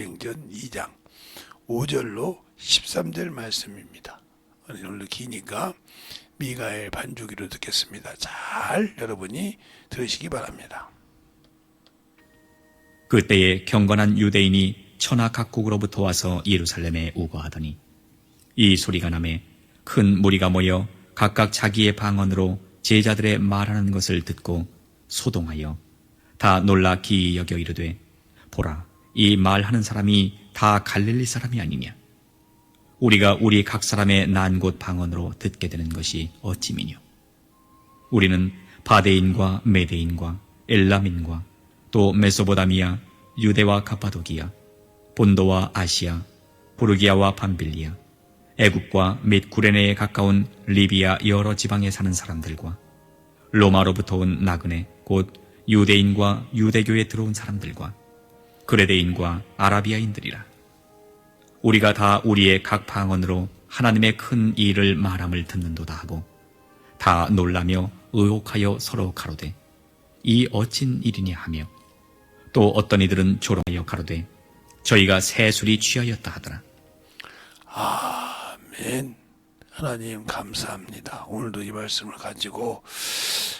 사도행전 2장 5절로 13절 말씀입니다. 오늘 기니까 미가엘 반주기로 듣겠습니다. 잘 여러분이 들으시기 바랍니다. 그때에 경건한 유대인이 천하 각국으로부터 와서 예루살렘에 우거하더니 이 소리가 나매 큰 무리가 모여 각각 자기의 방언으로 제자들의 말하는 것을 듣고 소동하여 다 놀라 기이 여겨 이르되 보라, 이 말하는 사람이 다 갈릴리 사람이 아니냐? 우리가 우리 각 사람의 난 곳 방언으로 듣게 되는 것이 어찌미뇨? 우리는 바데인과 메데인과 엘람인과 또 메소보다미아, 유대와 가파도기아, 본도와 아시아, 부르기아와 밤빌리아, 애국과 및 구레네에 가까운 리비아 여러 지방에 사는 사람들과 로마로부터 온 나그네 곧 유대인과 유대교에 들어온 사람들과 그레데인과 아라비아인들이라. 우리가 다 우리의 각 방언으로 하나님의 큰 일을 말함을 듣는도다 하고 다 놀라며 의혹하여 서로 가로되 이 어찐 일이냐 하며 또 어떤 이들은 조롱하여 가로되 저희가 새술이 취하였다 하더라. 아멘. 하나님 감사합니다. 오늘도 이 말씀을 가지고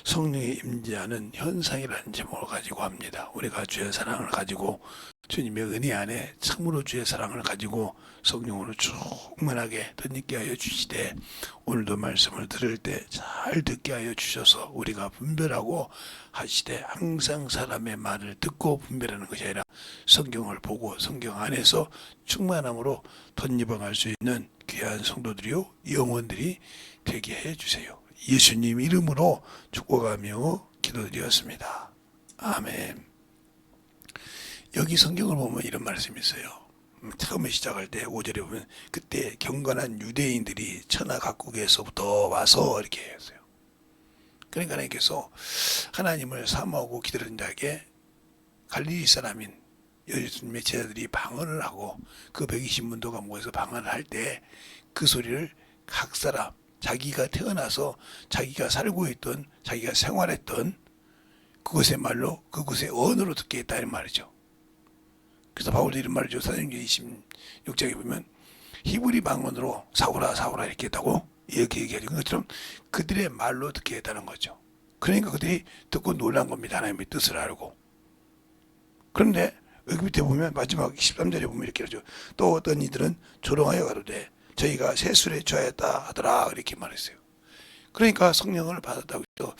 성령의 임재하는 현상이라는 제목을 가지고 합니다. 우리가 주의 사랑을 가지고 주님의 은혜 안에 참으로 주의 사랑을 가지고 성령으로 충만하게 덧입게 하여 주시되 오늘도 말씀을 들을 때 잘 듣게 하여 주셔서 우리가 분별하고 하시되 항상 사람의 말을 듣고 분별하는 것이 아니라 성경을 보고 성경 안에서 충만함으로 덧입어갈 수 있는 귀한 성도들이요 영혼들이 되게 해주세요. 예수님 이름으로 축복하며 기도드렸습니다. 아멘. 여기 성경을 보면 이런 말씀이 있어요. 처음에 시작할 때 5절에 보면 그때 경건한 유대인들이 천하 각국에서부터 와서 이렇게 했어요. 그러니까 하나님께서 하나님을 사모하고 기다리는 자에게 갈릴리 사람인 예수님의 제자들이 방언을 하고 그 120문도가 모여서 방언을 할 때 그 소리를 각 사람 자기가 태어나서 자기가 살고 있던 자기가 생활했던 그곳의 말로 그곳의 언어로 듣게 했다는 말이죠. 그래서 바울도 이런 말이죠. 사도행전 26장에 보면 히브리 방언으로 사오라 사오라 이렇게 했다고 이렇게 얘기하는 것처럼 그들의 말로 듣게 했다는 거죠. 그러니까 그들이 듣고 놀란 겁니다. 하나님의 뜻을 알고. 그런데 여기 밑에 보면 마지막 13절에 보면 이렇게 하죠. 또 어떤 이들은 조롱하여 가로되 저희가 새술에 취하였다 하더라 이렇게 말했어요. 그러니까 성령을 받았다고 해서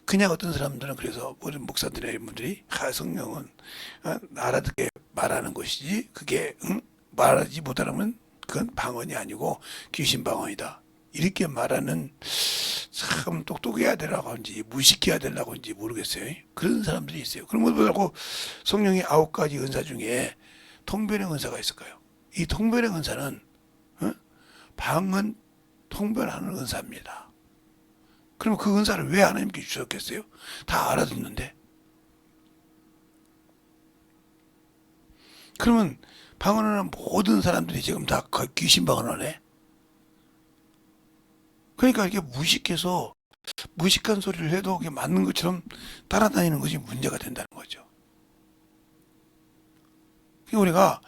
그냥 어떤 사람들은 그래서 모든 목사들이나 이런 분들이 성령은 알아듣게 말하는 것이지 그게 말하지 못하면 그건 방언이 아니고 귀신 방언이다 이렇게 말하는 참 똑똑해야 되라고 하는지 무식해야 되려고 하는지 모르겠어요. 그런 사람들이 있어요. 그런 것도 말고 성령의 9가지 은사 중에 통변의 은사가 있을까요? 이 통변의 은사는 방언 통변하는 은사입니다. 그러면 그 은사를 왜 하나님께 주셨겠어요? 다 알아듣는데. 그러면 방언하는 모든 사람들이 지금 다 귀신 방언하네. 그러니까 이렇게 무식해서 무식한 소리를 해도 그게 맞는 것처럼 따라다니는 것이 문제가 된다는 거죠. 그러니까 우리가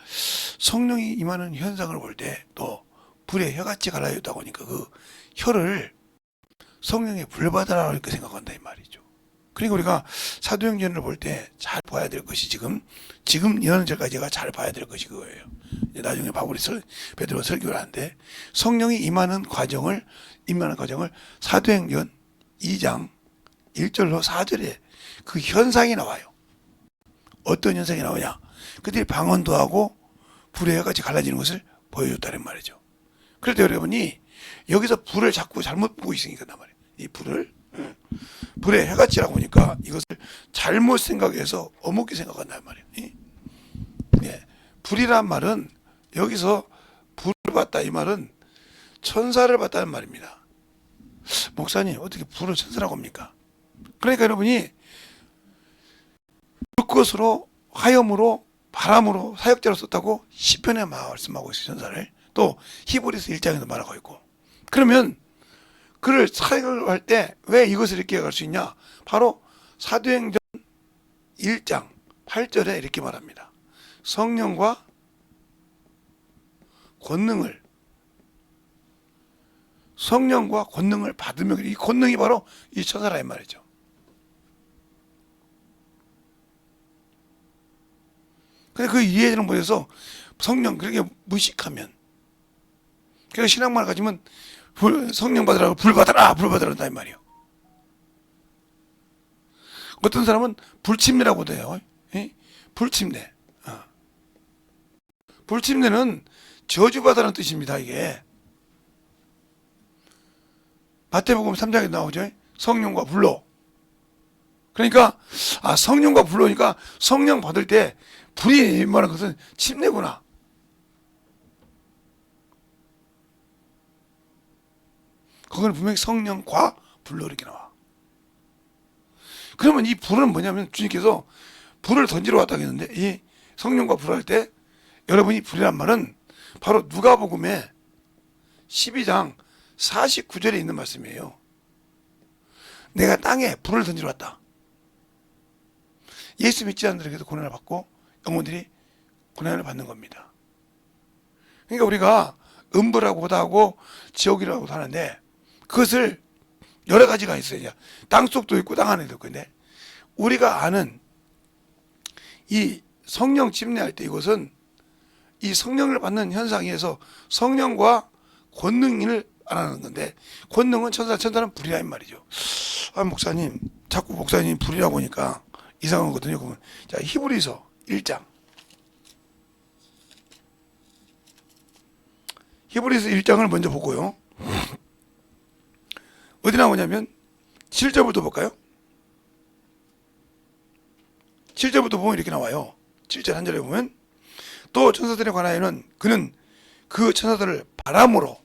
성령이 임하는 현상을 볼 때 또 불에 혀같이 갈라졌다고 하니까 그 혀를 성령의 불받아라 이렇게 생각한다 이 말이죠. 그러니까 우리가 사도행전을 볼 때 잘 봐야 될 것이 지금 이런 절까지가 잘 봐야 될 것이 그거예요. 나중에 바울이 베드로 설교를 하는데 성령이 임하는 과정을 사도행전 2장 1절로 4절에 그 현상이 나와요. 어떤 현상이 나오냐? 그들이 방언도 하고 불의 혀같이 갈라지는 것을 보여줬다는 말이죠. 그럴 때 여러분이 여기서 불을 자꾸 잘못 보고 있으니까 말이에요. 이 불의 혀같이라고 보니까 이것을 잘못 생각해서 어묵게 생각한단 말이에요. 예. 불이란 말은 여기서 불을 봤다 이 말은 천사를 봤다는 말입니다. 목사님 어떻게 불을 천사라고 합니까? 그러니까 여러분이 불꽃으로 화염으로 바람으로 사역자로 썼다고 시편에 말씀하고 있어요. 천사를. 또 히브리서 1장에도 말하고 있고. 그러면 그를 사역을 할 때 왜 이것을 이렇게 할 수 있냐? 바로 사도행전 1장 8절에 이렇게 말합니다. 성령과 권능을, 성령과 권능을 받으면, 이 권능이 바로 이 천사라 이 말이죠. 근데 그 이해되는 곳에서 성령 그렇게 무식하면, 그래서 신앙만을 가지면 성령 받으라고 불 받아라 한다 이 말이에요. 어떤 사람은 불침례라고도 해요. 예? 불침례. 불침례는 저주받으라는 뜻입니다. 이게 마태복음 3장에 나오죠. 성령과 불로. 그러니까 성령과 불로니까 성령 받을 때 불이 임하는 것은 침례구나. 그건 분명히 성령과 불로 이렇게 나와. 그러면 이 불은 뭐냐면 주님께서 불을 던지러 왔다고 했는데, 이 성령과 불을 할 때 여러분이 불이란 말은 바로 누가복음에 12장 49절에 있는 말씀이에요. 내가 땅에 불을 던지러 왔다. 예수 믿지 않는 자에게도 고난을 받고 영혼들이 고난을 받는 겁니다. 그러니까 우리가 음부라고도 하고 지옥이라고도 하는데, 그것을 여러 가지가 있어요. 땅속도 있고 땅 안에도 있고. 근데 우리가 아는 이 성령 침례할 때 이것은 이 성령을 받는 현상에서 성령과 권능을 알아내는 건데, 권능은 천사는 불이라 이 말이죠. 목사님, 자꾸 목사님 불이라고 하니까 이상하거든요. 그러면 자, 히브리서 1장. 히브리서 1장을 먼저 보고요. 어디 나오냐면 7절부터 볼까요? 7절부터 보면 이렇게 나와요. 7절 한 절에 보면, 또 천사들에 관하여는 그는 그 천사들을 바람으로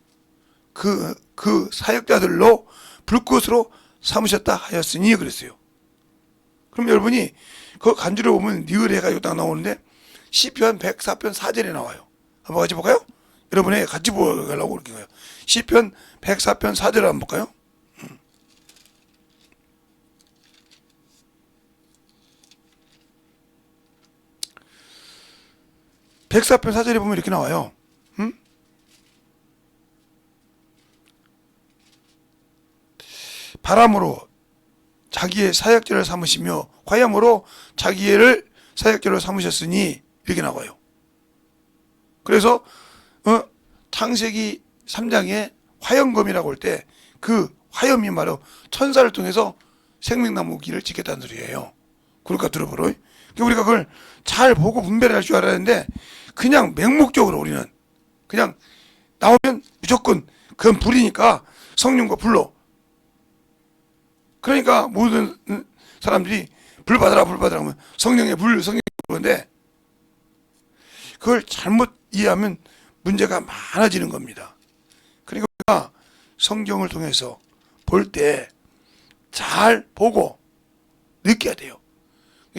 그 사역자들로 불꽃으로 삼으셨다 하였으니 그랬어요. 그럼 여러분이 그 간주를 보면 니을 해가지고 딱 나오는데 시편 104편 4절에 나와요. 한번 같이 볼까요? 여러분이 같이 보려고 그렇게 해요. 시편 104편 4절을 한번 볼까요? 104편 4절에 보면 이렇게 나와요. 바람으로 자기의 사역자를 삼으시며 화염으로 자기를 사역자로 삼으셨으니 이렇게 나와요. 그래서 창세기 3장에 화염검이라고 할 때 그 화염이 바로 천사를 통해서 생명나무 길을 짓겠다는 소리예요. 그러니까 들어보러. 그러니까 우리가 그걸 잘 보고 분별할 줄 알았는데, 그냥 맹목적으로 우리는 그냥 나오면 무조건 그건 불이니까 성령과 불로. 그러니까 모든 사람들이 불 받아라 하면 성령의 불, 성령의 불인데, 그걸 잘못 이해하면 문제가 많아지는 겁니다. 그러니까 우리가 성경을 통해서 볼 때 잘 보고 느껴야 돼요.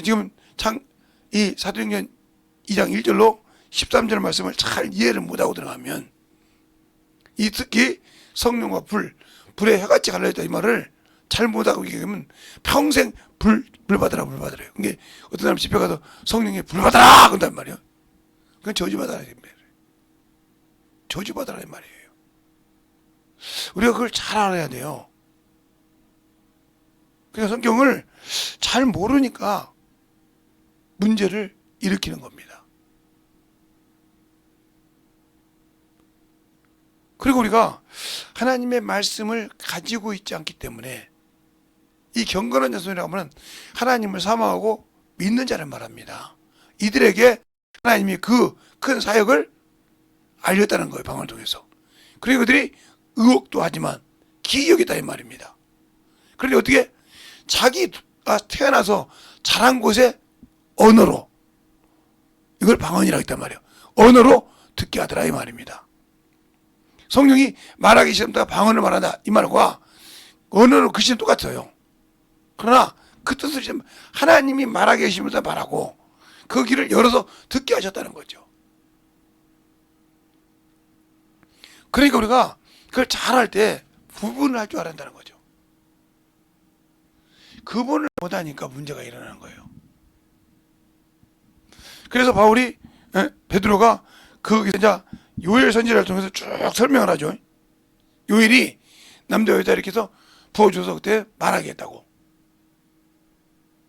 지금 이 사도행전 2장 1절로 13절 말씀을 잘 이해를 못하고 들어가면, 이 특히 성령과 불에 혀같이 갈라졌다 이 말을 잘 못하고 얘기하면 평생 불 받으라. 그게 어떤 사람 집에 가서 성령의 불 받아라 그런단 말이에요. 그건 저주받아라 이 말이에요. 우리가 그걸 잘 알아야 돼요. 그러니까 성경을 잘 모르니까 문제를 일으키는 겁니다. 그리고 우리가 하나님의 말씀을 가지고 있지 않기 때문에, 이 경건한 자손이라고 하면 하나님을 사모하고 믿는 자를 말합니다. 이들에게 하나님이 그 큰 사역을 알렸다는 거예요. 방언을 통해서. 그리고 그들이 의혹도 하지만 기이 여겼다 이 말입니다. 그런데 어떻게 자기가 태어나서 자란 곳에 언어로, 이걸 방언이라고 했단 말이에요. 언어로 듣게 하더라 이 말입니다. 성령이 말하기 시작하다가 방언을 말한다 이 말과 언어로 그 시는 똑같아요. 그러나 그 뜻을 하나님이 말하게 하시면서 말하고 그 길을 열어서 듣게 하셨다는 거죠. 그러니까 우리가 그걸 잘할 때 구분을 할 줄 알아야 한다는 거죠. 구분을 못하니까 문제가 일어나는 거예요. 그래서 바울이, 베드로가 그 이제 요엘 선지자를 통해서 쭉 설명을 하죠. 요엘이 남자 여자 이렇게 해서 부어줘서 그때 말하게 했다고.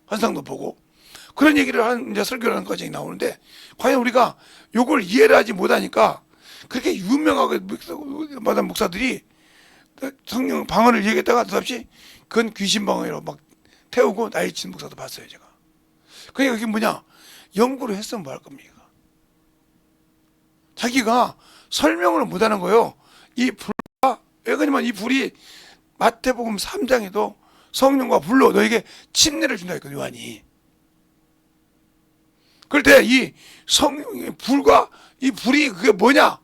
환상도 보고. 그런 얘기를 한, 이제 설교를 하는 과정이 나오는데, 과연 우리가 요걸 이해를 하지 못하니까, 그렇게 유명하게 마다 목사들이 성령 방언을 얘기했다가 느닷없이 그건 귀신 방언이라고 막 태우고 난리친 목사도 봤어요, 제가. 그러니까 그게 뭐냐? 연구를 했으면 뭐 할 겁니까? 자기가 설명을 못 하는 거예요. 이 불과, 왜 그러냐면 이 불이 마태복음 3장에도 성령과 불로 너에게 침례를 준다 했거든요, 요한이. 그럴 때 이 성령의 불과 이 불이 그게 뭐냐?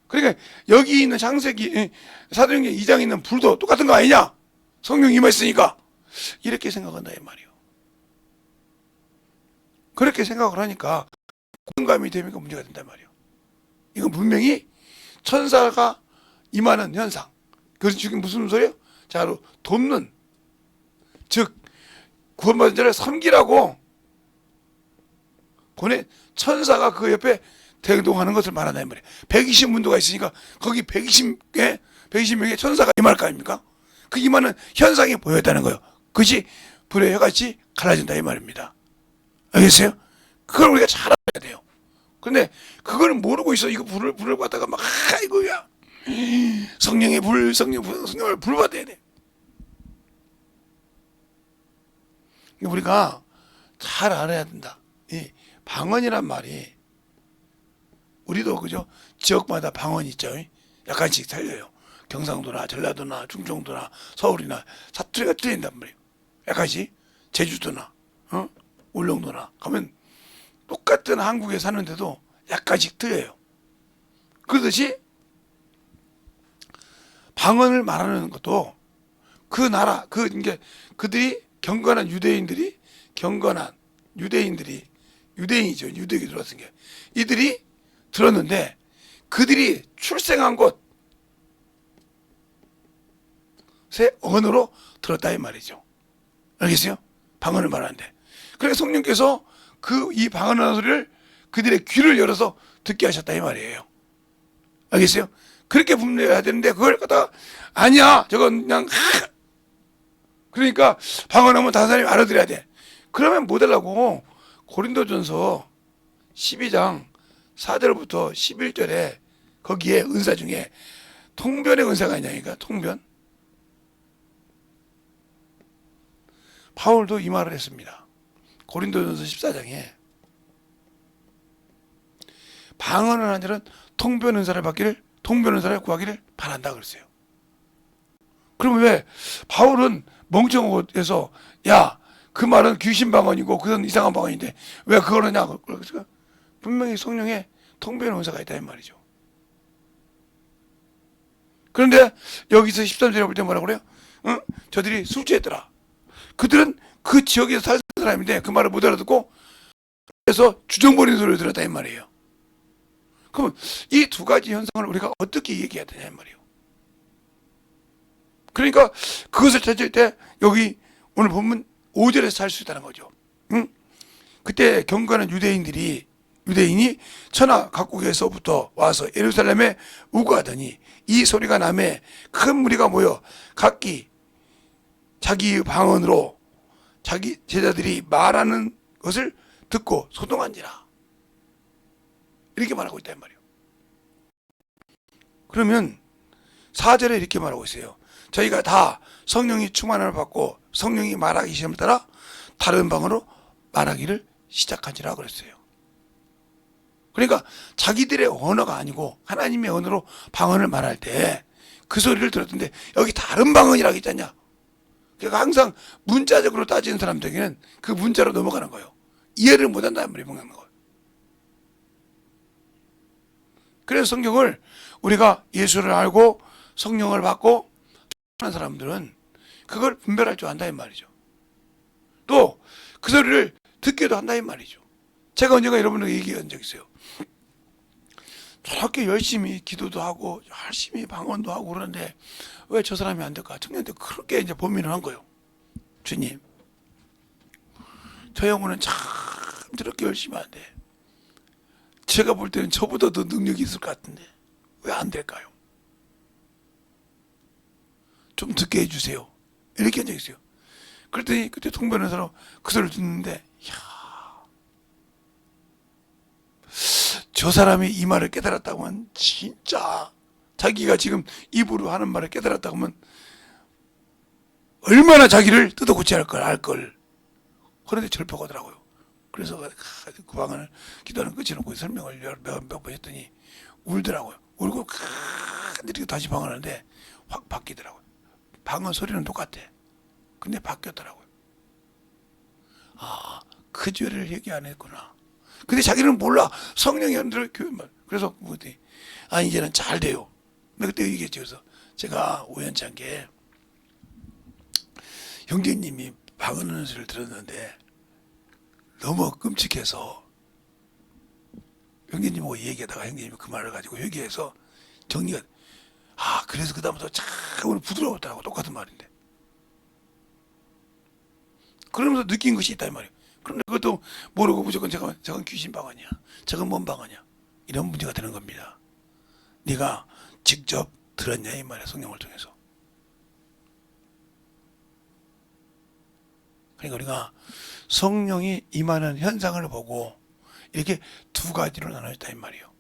그러니까 여기 있는 창세기 사도행전 2장에 있는 불도 똑같은 거 아니냐? 성령이 임했으니까 이렇게 생각한다 이 말이에요. 그렇게 생각을 하니까 공감이 되니까 문제가 된다 이 말이에요. 이건 분명히 천사가 임하는 현상. 그래서 지금 무슨 소리예요? 자, 돕는, 즉 구원받은 자를 섬기라고 보내 천사가 그 옆에 대동하는 것을 말한다 이 말이에요. 120문도가 있으니까 거기 120명의 천사가 임할 거 아닙니까? 그 임하는 현상이 보였다는 거예요. 그것이 불의 혀같이 갈라진다 이 말입니다. 알겠어요? 그걸 우리가 잘 알아야 돼요. 근데 그걸 모르고 있어. 이거 불을 받다가 막 이거야. 성령의 불, 성령을 불 받아야 돼. 우리가 잘 알아야 된다. 이 방언이란 말이 우리도 그죠? 지역마다 방언이 있죠. 약간씩 틀려요. 경상도나 전라도나 충청도나 서울이나 사투리가 틀린단 말이에요. 약간씩 제주도나 울릉도나 가면 똑같은 한국에 사는데도 약간씩 틀려요. 그렇듯이 방언을 말하는 것도 그 나라 이게 그들이 경건한 유대인이죠. 유대인이 들어왔은 게 이들이 들었는데 그들이 출생한 곳의 언어로 들었다 이 말이죠. 알겠어요? 방언을 말하는데. 그래서 성령께서 이 방언하는 소리를 그들의 귀를 열어서 듣게 하셨다 이 말이에요. 알겠어요? 그렇게 분별해야 되는데 그걸 갖다가 아니야 저건 그냥 그러니까 방언하면 다른 사람이 알아들어야 돼. 그러면 뭐 달라고 고린도전서 12장 4절부터 11절에 거기에 은사 중에 통변의 은사가 있냐니까. 통변. 바울도 이 말을 했습니다. 고린도전서 14장에 방언을 하는 자는 통변 은사를 구하기를 바란다 그랬어요. 그러면 왜 바울은 멍청해서 야 그 말은 귀신 방언이고 그건 이상한 방언인데 왜 그걸 하냐? 그래서 분명히 성령의 통변 은사가 있다 이 말이죠. 그런데 여기서 13절에 볼 때 뭐라고 그래요? 저들이 술취했더라. 그들은 그 지역에서 살 사람인데 그 말을 못 알아듣고 그래서 주정부리는 소리를 들었다 이 말이에요. 그럼 이 두 가지 현상을 우리가 어떻게 얘기해야 되냐 이 말이에요. 그러니까 그것을 찾을 때 여기 오늘 보면 5절에서 살 수 있다는 거죠. 그때 경건한 유대인이 천하 각국에서부터 와서 예루살렘에 우거하더니 이 소리가 나매 큰 무리가 모여 각기 자기의 방언으로 자기 제자들이 말하는 것을 듣고 소동한지라. 이렇게 말하고 있단 말이에요. 그러면 4절에 이렇게 말하고 있어요. 저희가 다 성령이 충만함을 받고 성령이 말하기 시험을 따라 다른 방언으로 말하기를 시작하지라 그랬어요. 그러니까 자기들의 언어가 아니고 하나님의 언어로 방언을 말할 때 그 소리를 들었던데 여기 다른 방언이라고 있잖냐. 그러니까 항상 문자적으로 따지는 사람들에게는 그 문자로 넘어가는 거예요. 이해를 못한다는 말이 뭔가 거예요. 그래서 성경을 우리가 예수를 알고 성령을 받고 하는 사람들은 그걸 분별할 줄 안다 이 말이죠. 또 그 소리를 듣기도 한다 이 말이죠. 제가 언젠가 여러분에게 얘기한 적 있어요. 저렇게 열심히 기도도 하고 열심히 방언도 하고 그러는데 왜 저 사람이 안 될까? 청년들 그렇게 이제 고민을 한 거예요. 주님, 저 영혼은 참 저렇게 열심히 하는데 제가 볼 때는 저보다 더 능력이 있을 것 같은데 왜 안 될까요? 좀 듣게 해주세요. 이렇게 한 적이 있어요. 그랬더니 그때 통변에서 그 소리를 듣는데, 저 사람이 이 말을 깨달았다고 하면 진짜 자기가 지금 입으로 하는 말을 깨달았다고 하면 얼마나 자기를 뜯어 고쳐야 할 걸 알걸. 그런데 절벽하더라고요. 그래서 그 방안을 기도하는 끝이 놓고 설명을 몇 번 했더니 울더라고요. 울고 이렇게 다시 방을 하는데 확 바뀌더라고요. 방언 소리는 똑같아. 근데 바뀌었더라고요. 아, 그 죄를 얘기 안 했구나. 근데 자기는 몰라. 성령이 흔들어 교회만. 그래서 그랬더니 이제는 잘 돼요. 내가 그때 얘기했죠. 그래서 제가 우연치 않게 형제님이 방언하는 소리를 들었는데 너무 끔찍해서 형제님하고 얘기하다가 형제님이 그 말을 가지고 회개해서 정리가, 그래서 그다음부터 참 오늘 부드러웠다고. 똑같은 말인데. 그러면서 느낀 것이 있다 이 말이에요. 그런데 그것도 모르고 무조건 저건 귀신 방언이야, 저건 뭔 방언이야, 이런 문제가 되는 겁니다. 네가 직접 들었냐 이 말이야, 성령을 통해서. 그러니까 우리가 성령이 임하는 현상을 보고 이렇게 두 가지로 나눠졌다 이 말이에요.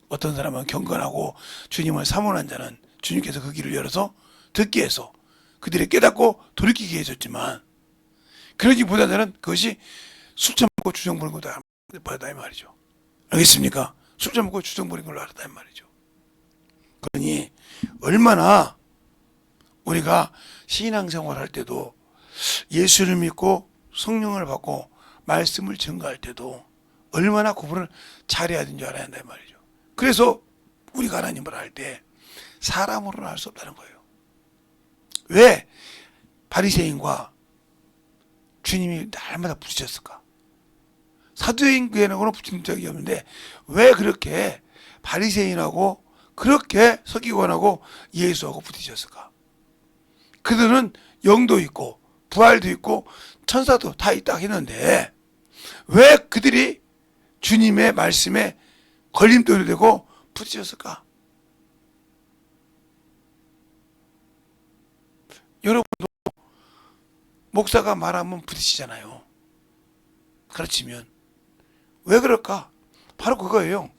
어떤 사람은 경건하고 주님을 사모하는 자는 주님께서 그 길을 열어서 듣게 해서 그들이 깨닫고 돌이키게 해줬지만, 그러기보다는 그것이 술 처먹고 주정 부리는 것도 알았다 이 말이죠. 알겠습니까? 술 처먹고 주정 부리는 걸로 알았다 이 말이죠. 그러니 얼마나 우리가 신앙생활 할 때도 예수를 믿고 성령을 받고 말씀을 증거할 때도 얼마나 구분을 잘해야 되는 줄 알아야 한다 이 말이죠. 그래서 우리가 하나님을 알 때 사람으로는 알 수 없다는 거예요. 왜 바리새인과 주님이 날마다 부딪혔을까? 사도행전하고는 부딪힌 적이 없는데 왜 그렇게 바리새인하고 그렇게 서기관하고 예수하고 부딪혔을까? 그들은 영도 있고 부활도 있고 천사도 다 있다 했는데 왜 그들이 주님의 말씀에 걸림돌이 되고 부딪혔을까? 여러분도 목사가 말하면 부딪히잖아요. 가르치면. 왜 그럴까? 바로 그거예요.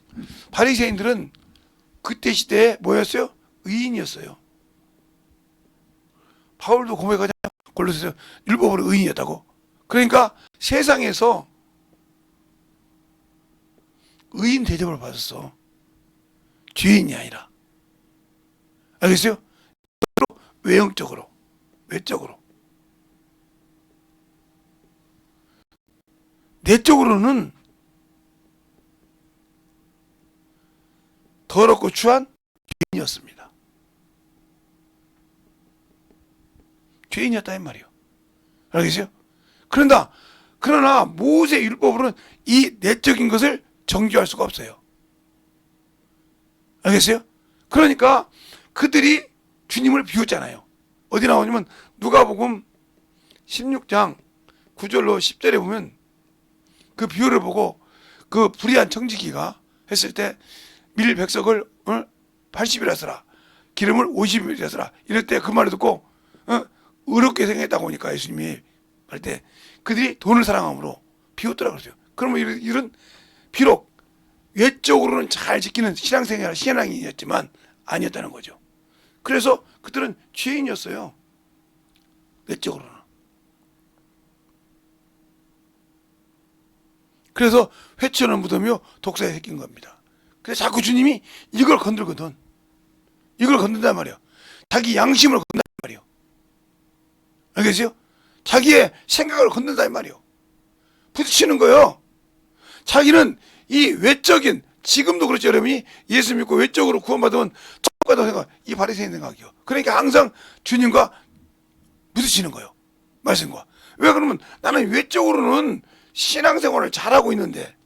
바리새인들은 그때 시대에 뭐였어요? 의인이었어요. 바울도 고백하잖아요. 골로새서 율법으로 의인이었다고. 그러니까 세상에서 의인 대접을 받았어. 죄인이 아니라. 알겠어요? 외형적으로, 외적으로. 내적으로는 더럽고 추한 죄인이었습니다. 죄인이었다 이 말이에요. 알겠어요? 그러나 모세 율법으로는 이 내적인 것을 정죄할 수가 없어요. 알겠어요? 그러니까 그들이 주님을 비웃잖아요. 어디 나오냐면 누가복음 16장 9절로 10절에 보면 그 비유를 보고 그 불의한 청지기가 했을 때 밀 100석을 80이라 쓰라, 기름을 50이라 쓰라, 이럴 때 그 말을 듣고 의롭게 생겼다고 하니까 예수님이 할 때 그들이 돈을 사랑함으로 비웃더라 그러죠. 그러면 이런 비록 외적으로는 잘 지키는 신앙인이었지만 아니었다는 거죠. 그래서 그들은 죄인이었어요. 외적으로는. 그래서 회초를 묻으며 독사에 새긴 겁니다. 그래서 자꾸 주님이 이걸 건들거든. 이걸 건든단 말이에요. 자기 양심을 건든단 말이에요. 알겠어요? 자기의 생각을 건든단 말이에요. 부딪히는 거예요. 자기는 이 외적인, 지금도 그렇죠. 여러분이 예수 믿고 외적으로 구원받으면 천국가다 생각, 이 바리새인 생각이요. 그러니까 항상 주님과 부딪히는 거예요. 말씀과. 왜 그러면 나는 외적으로는 신앙생활을 잘하고 있는데,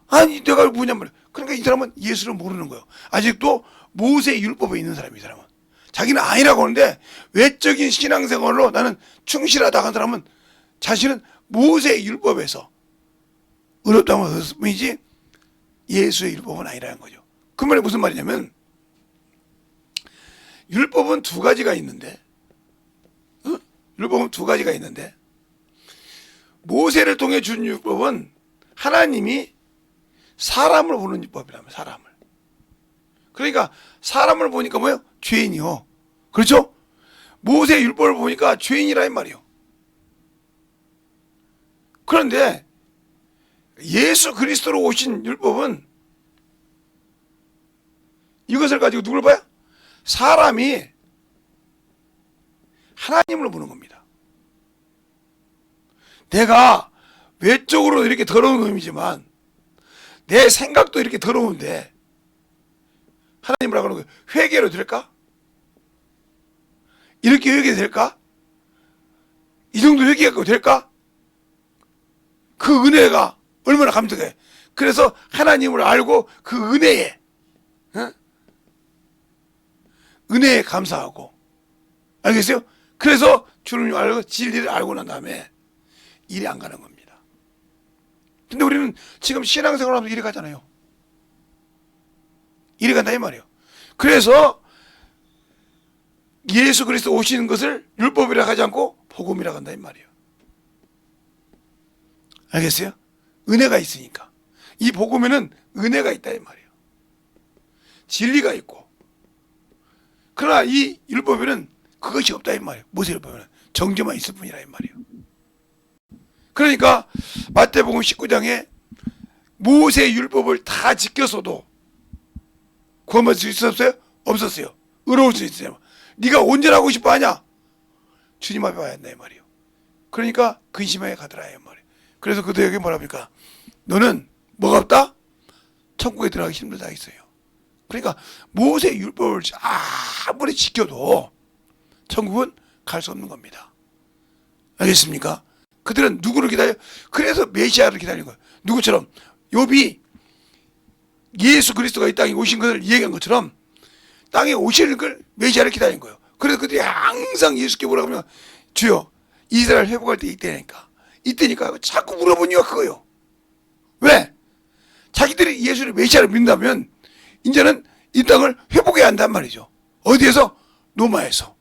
아니 내가 뭐냔 말이야. 그러니까 이 사람은 예수를 모르는 거예요. 아직도 모세 율법에 있는 사람이, 이 사람은. 자기는 아니라고 하는데 외적인 신앙생활로 나는 충실하다 한 사람은 자신은 모세의 율법에서 의롭다면 어떤 뿐이지 예수의 율법은 아니라는 거죠. 그 말이 무슨 말이냐면 율법은 두 가지가 있는데 율법은 두 가지가 있는데 모세를 통해 준 율법은 하나님이 사람을 보는 율법이라면 사람을. 그러니까 사람을 보니까 뭐예요? 죄인이요. 그렇죠? 모세의 율법을 보니까 죄인이라 이 말이요. 그런데 예수 그리스도로 오신 율법은 이것을 가지고 누굴 봐요? 사람이 하나님을 보는 겁니다. 내가 외적으로 이렇게 더러운 놈이지만 내 생각도 이렇게 더러운데 하나님이라고 하는 거예요. 회개로 될까? 이렇게 회개될까? 이 정도 회개가 될까? 그 은혜가 얼마나 감격해. 그래서 하나님을 알고 그 은혜에 은혜에 감사하고, 알겠어요? 그래서 주를 알고 진리를 알고 난 다음에 일이 안 가는 겁니다. 근데 우리는 지금 신앙생활하면서 일이 가잖아요. 일이 간다 이 말이에요. 그래서 예수 그리스도 오시는 것을 율법이라 하지 않고 복음이라 한다 이 말이에요. 알겠어요? 은혜가 있으니까. 이 복음에는 은혜가 있다 이 말이에요. 진리가 있고. 그러나 이 율법에는 그것이 없다 이 말이에요. 모세 율법에는 정죄만 있을 뿐이라 이 말이에요. 그러니까 마태복음 19장에 모세 율법을 다 지켰어도 구원받을 수 있었어요? 없었어요. 의로울 수 있어요. 네가 온전하고 싶어 하냐? 주님 앞에 와야 한다 이 말이에요. 그러니까 근심하게 가더라 이 말이에요. 그래서 그들에게 뭐라 합니까? 너는 뭐가 없다? 천국에 들어가기 힘들다 했어요. 그러니까 모세 율법을 아무리 지켜도 천국은 갈 수 없는 겁니다. 알겠습니까? 그들은 누구를 기다려? 그래서 메시아를 기다리는 거예요. 누구처럼? 욥이 예수 그리스도가 이 땅에 오신 것을 얘기한 것처럼 땅에 오시는 걸 메시아를 기다리는 거예요. 그래서 그들이 항상 예수께 뭐라고 하면 주여 이스라엘 회복할 때 이때니까 자꾸 물어본 이유가 그거예요. 왜? 자기들이 예수를 메시아를 믿는다면 이제는 이 땅을 회복해야 한단 말이죠. 어디에서? 로마에서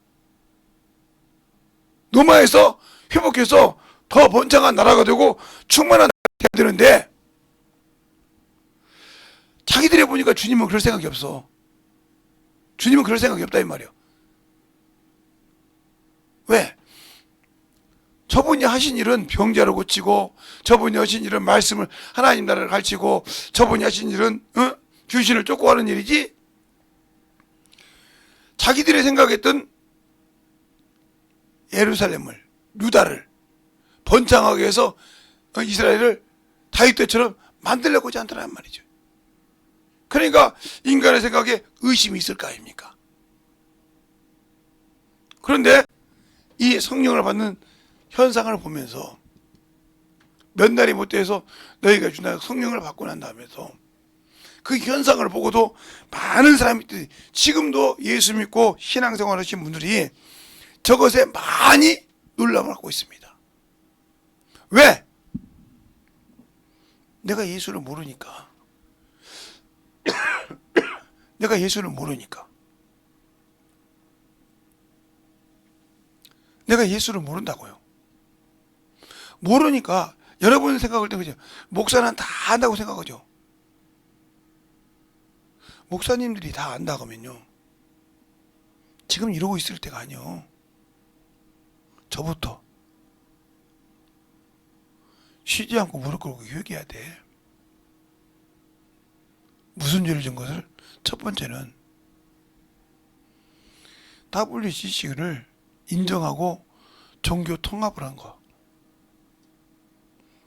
회복해서 더 번창한 나라가 되고 충만한 나라가 돼야 되는데 자기들이 보니까 주님은 그럴 생각이 없어. 주님은 그럴 생각이 없다 이 말이에요. 왜? 저분이 하신 일은 병자를 고치고 저분이 하신 일은 말씀을 하나님 나라를 가르치고 저분이 하신 일은 귀신을 쫓고 하는 일이지 자기들이 생각했던 예루살렘을 유다를 번창하게 해서 이스라엘을 다윗 때처럼 만들려고 하지 않더란 말이죠. 그러니까 인간의 생각에 의심이 있을 거 아닙니까? 그런데 이 성령을 받는 현상을 보면서 몇 날이 못 돼서 너희가 준다 성령을 받고 난 다음에서 그 현상을 보고도 많은 사람들이 지금도 예수 믿고 신앙생활 하신 분들이 저것에 많이 놀람을 하고 있습니다. 왜? 내가 예수를 모르니까. 내가 예수를 모르니까. 내가 예수를 모른다고요. 모르니까 여러분 생각할 때 그죠? 목사는 다 안다고 생각하죠. 목사님들이 다 안다 그러면요. 지금 이러고 있을 때가 아니요. 저부터 쉬지 않고 무릎 꿇고 회개해야 돼. 무슨 죄를 진 것을? 첫 번째는 WCC를 인정하고 종교 통합을 한 거.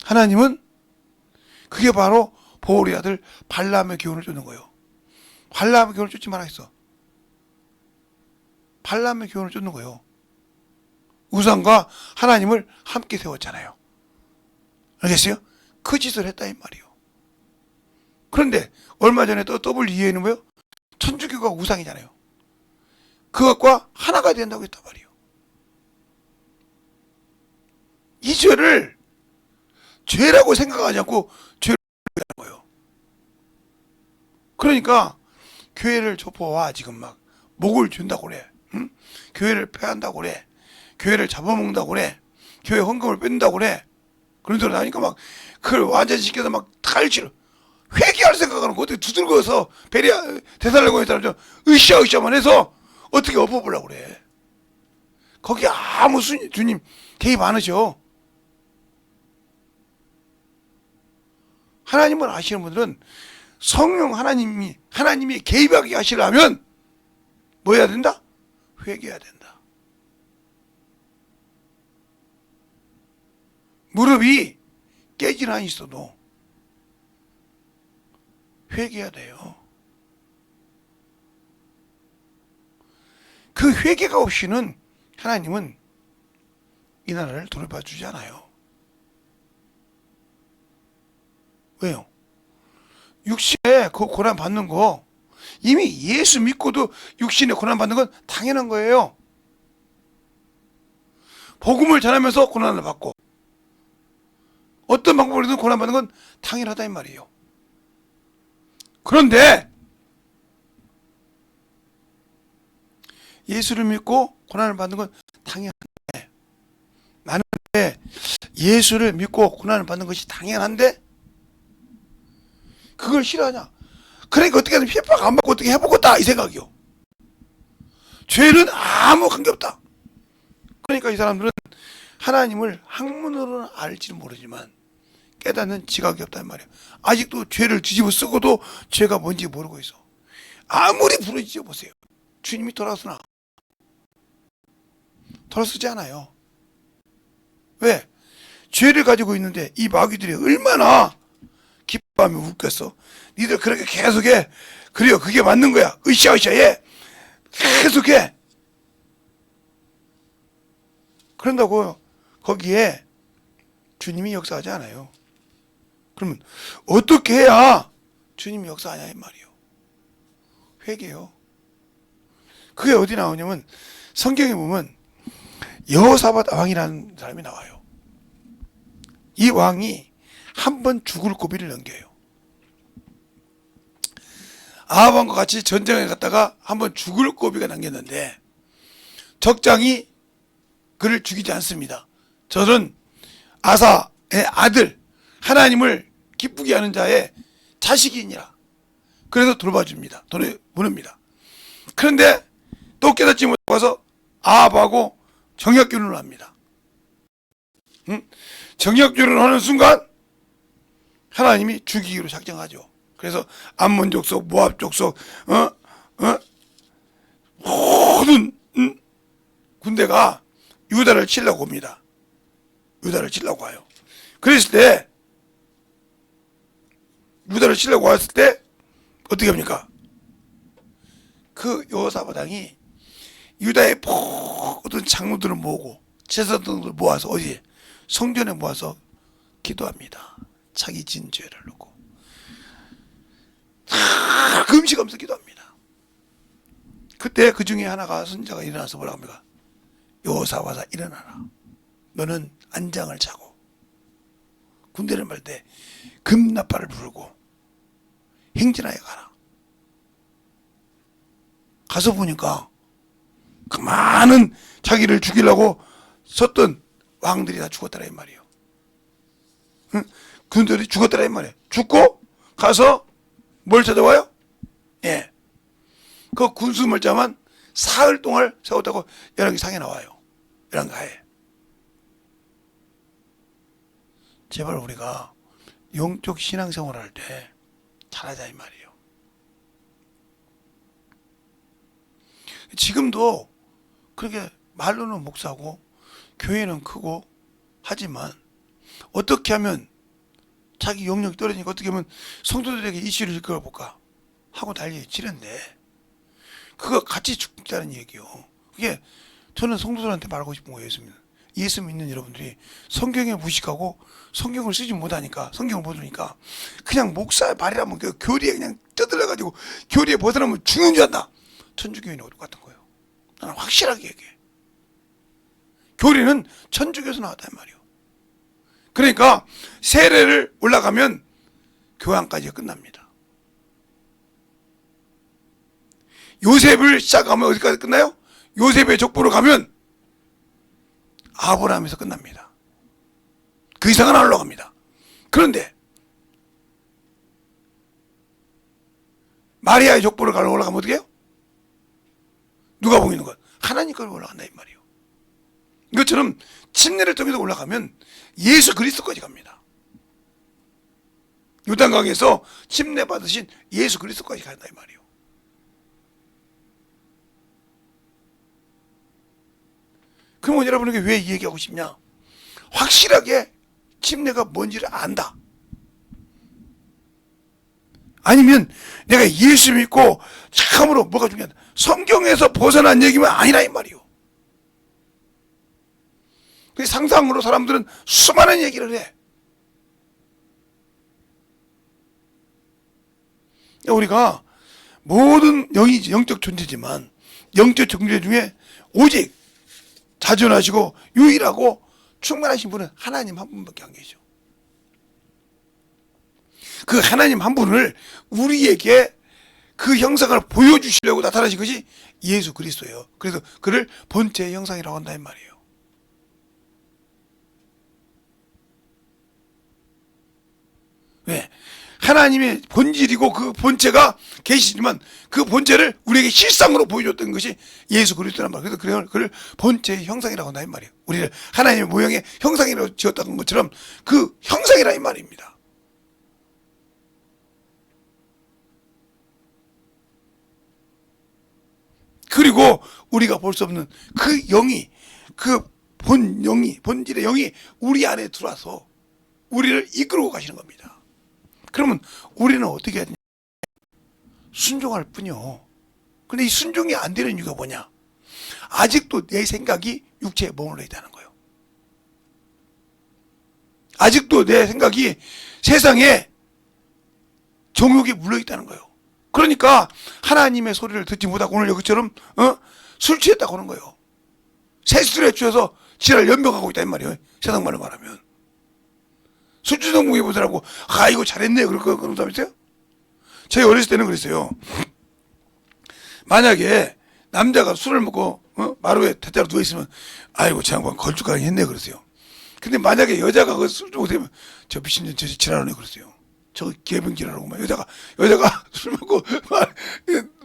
하나님은 그게 바로 보울의 아들 발람의 교훈을 쫓는 거예요. 발람의 교훈을 쫓지 말아 했어. 발람의 교훈을 쫓는 거예요. 우상과 하나님을 함께 세웠잖아요. 알겠어요? 그 짓을 했다 이 말이에요. 그런데 얼마 전에 또 WEA는 뭐예요? 천주교가 우상이잖아요. 그것과 하나가 된다고 했단 말이에요. 이 죄를 죄라고 생각하지 않고 죄를 하는 거예요. 그러니까 교회를 좁혀와 지금 막 목을 준다고 그래. 응? 교회를 폐한다고 그래. 교회를 잡아먹는다고 그래. 교회 헌금을 뺀다고 그래. 그런 소리 나니까 막 그걸 완전시켜서 막 탈취를 회개할 생각하는 거 어떻게 두들겨서 베리아 대살로니가 사람 좀 으쌰으쌰만 해서 어떻게 엎어보려고 그래. 거기 아무 주님 개입 안 하셔. 하나님을 아시는 분들은 성령 하나님이 개입하게 하시려면 뭐 해야 된다? 회개해야 된다. 무릎이 깨질 안 있어도 회개해야 돼요. 그 회개가 없이는 하나님은 이 나라를 돌봐 주지 않아요. 왜요? 육신에 그 고난 받는 거 이미 예수 믿고도 육신에 고난 받는 건 당연한 거예요. 복음을 전하면서 고난을 받고 어떤 방법으로든 고난 받는 건 당연하다 이 말이에요. 그런데 예수를 믿고 고난을 받는 건 당연한데 나는 예수를 믿고 고난을 받는 것이 당연한데 그걸 싫어하냐? 그러니까 어떻게든 핍박 안 받고 어떻게 해보겠다 이 생각이요. 죄는 아무 관계없다. 그러니까 이 사람들은 하나님을 학문으로는 알지는 모르지만 깨닫는 지각이 없단 말이에요. 아직도 죄를 뒤집어 쓰고도 죄가 뭔지 모르고 있어. 아무리 부르짖어 보세요. 주님이 돌아서나 돌아서지 않아요. 왜? 죄를 가지고 있는데 이 마귀들이 얼마나 기뻐하며 웃겼어. 니들 그렇게 계속해. 그래요. 그게 맞는 거야. 으쌰으쌰 해. 계속해. 그런다고 거기에 주님이 역사하지 않아요. 그러면 어떻게 해야 주님이 역사하냐 이 말이에요. 회개요. 그게 어디 나오냐면 성경에 보면 여호사밧 왕이라는 사람이 나와요. 이 왕이 한 번 죽을 고비를 넘겨요. 아합 왕과 같이 전쟁에 갔다가 한 번 죽을 고비가 남겼는데 적장이 그를 죽이지 않습니다. 저는 아사의 아들 하나님을 기쁘게 하는 자의 자식이니라. 그래서 돌봐줍니다. 보냅니다. 그런데 또 깨닫지 못하고 와서 아합하고 정략결혼을 합니다. 응? 정략결혼을 하는 순간 하나님이 죽이기로 작정하죠. 그래서 암몬 족속, 모압 족속, 모든 군대가 유다를 치려고 옵니다. 유다를 치려고 와요. 그랬을 때 유다를 치려고 왔을 때 어떻게 합니까? 그 여호사밧 왕이 유다의 모든 장로들을 모으고 제사장들을 모아서 어디 성전에 모아서 기도합니다. 자기 진 죄를 놓고 다 금식하면서 기도합니다. 그때 그 중에 하나가 선지자가 일어나서 뭐라고 합니까? 여호사밧아 일어나라. 너는 안장을 차고 군대를 말 때 금나팔을 부르고 행진하여 가라. 가서 보니까 그 많은 자기를 죽이려고 섰던 왕들이 다 죽었더라 이 말이에요. 응? 군대들이 죽었더라 이 말이에요. 죽고 가서 뭘 찾아와요? 예. 그 군수물자만 사흘 동안 세웠다고 열왕기상에 나와요. 열왕가에. 제발 우리가 영적 신앙생활을 할 때 잘하자 이 말이에요. 지금도 그렇게 말로는 목사고 교회는 크고 하지만 어떻게 하면 자기 영역이 떨어지니까 어떻게 하면 성도들에게 이슈를 이끌어볼까 하고 난리에 치는데 그거 같이 죽자는 얘기요. 그게 저는 성도들한테 말하고 싶은 거예요. 예수 믿는 여러분들이 성경을 무식하고 성경을 쓰지 못하니까 성경을 모르니까 그냥 목사의 말이라면 그 교리에 그냥 쩌들려가지고 교리에 벗어나면 죽는 줄 안다. 천주교인하고 똑같은 거예요. 나는 확실하게 얘기해. 교리는 천주교에서 나왔단 말이에요. 그러니까 세례를 올라가면 교황까지 끝납니다. 요셉을 시작하면 어디까지 끝나요? 요셉의 족보로 가면 아브라함에서 끝납니다. 그 이상은 안 올라갑니다. 그런데 마리아의 족보를 올라가면 어떻게 해요? 누가 보이는 것? 하나님까지 올라간다 이 말이에요. 이것처럼 침례를 통해서 올라가면 예수 그리스도까지 갑니다. 요단강에서 침례 받으신 예수 그리스도까지 간다 이 말이에요. 그러면 여러분에게 왜 이 얘기하고 싶냐? 확실하게 침례가 뭔지를 안다. 아니면 내가 예수 믿고 참으로 뭐가 중요하다. 성경에서 벗어난 얘기면 아니라 이 말이에요. 상상으로 사람들은 수많은 얘기를 해. 우리가 모든 영이지 영적 존재지만 영적 존재 중에 오직 자존하시고 유일하고 충만하신 분은 하나님 한 분밖에 안 계시죠. 그 하나님 한 분을 우리에게 그 형상을 보여주시려고 나타나신 것이 예수 그리스도예요. 그래서 그를 본체의 형상이라고 한다 이 말이에요. 왜? 하나님의 본질이고 그 본체가 계시지만 그 본체를 우리에게 실상으로 보여줬던 것이 예수 그리스도란 말이에요. 그래서 그를 본체의 형상이라고 한다 이 말이에요. 우리를 하나님의 모형의 형상이라고 지었다는 것처럼 그 형상이라 이 말입니다. 그리고 우리가 볼 수 없는 그 영이, 그 본질의 영이 우리 안에 들어와서 우리를 이끌고 가시는 겁니다. 그러면 우리는 어떻게 해야 되냐? 순종할 뿐이요. 근데 이 순종이 안 되는 이유가 뭐냐? 아직도 내 생각이 육체에 머물러 있다는 거예요. 아직도 내 생각이 세상에 정욕에 물려 있다는 거예요. 그러니까 하나님의 소리를 듣지 못하고 오늘 여기처럼 술 취했다고 하는 거예요. 새술에 취해서 지랄 연병하고 있다 이 말이에요. 세상 말로 말하면. 술주정국에 보더라고. 이거 잘했네. 그런 사람 있어요? 저희 어렸을 때는 그랬어요. 만약에 남자가 술을 먹고 마루에 대자로 누워있으면 아이고 저 양반 걸쭉하게 했네 그러세요. 근데 만약에 여자가 그 술 먹고 되면 저 미친년 저 지랄하네 그러세요. 저 개병지랄하고 막 여자가 술 먹고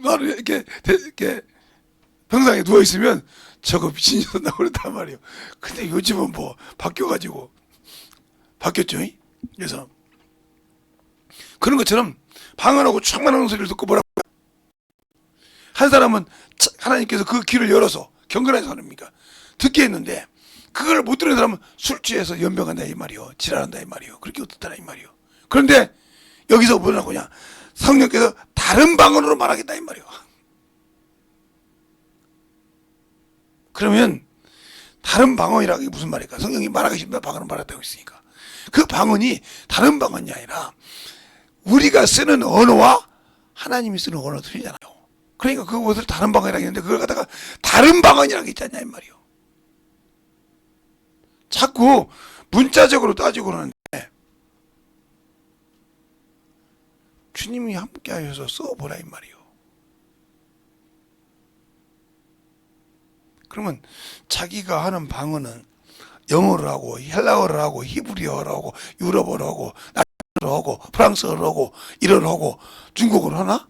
마루에 이렇게 병상에 누워있으면 저거 미친년 나고 그랬단 말이에요. 근데 요즘은 뭐 바뀌었죠. 그래서 그런 것처럼 방언하고 충만한 소리를 듣고 뭐라고 한 사람은 하나님께서 그 귀를 열어서 경건한 사람입니까? 듣게 했는데 그걸 못 들은 사람은 술 취해서 연병한다 이 말이요. 지랄한다 이 말이요. 그렇게 어떻다라 이 말이요. 그런데 여기서 뭐 나오냐? 성령께서 다른 방언으로 말하겠다 이 말이요. 그러면 다른 방언이라는 게 무슨 말일까? 성령이 말하기 싫으면 방언을 말했다고 했으니까. 그 방언이 다른 방언이 아니라 우리가 쓰는 언어와 하나님이 쓰는 언어가 틀리잖아요. 그러니까 그것을 다른 방언이라고 했는데 그걸 갖다가 다른 방언이라고 했잖냐 이 말이요. 자꾸 문자적으로 따지고 그러는데 주님이 함께 하셔서 써보라 이 말이요. 그러면 자기가 하는 방언은 영어를 하고 헬라어를 하고 히브리어를 하고 유럽어를 하고 라틴어를 하고 프랑스어를 하고 일어를 하고 중국어를 하나?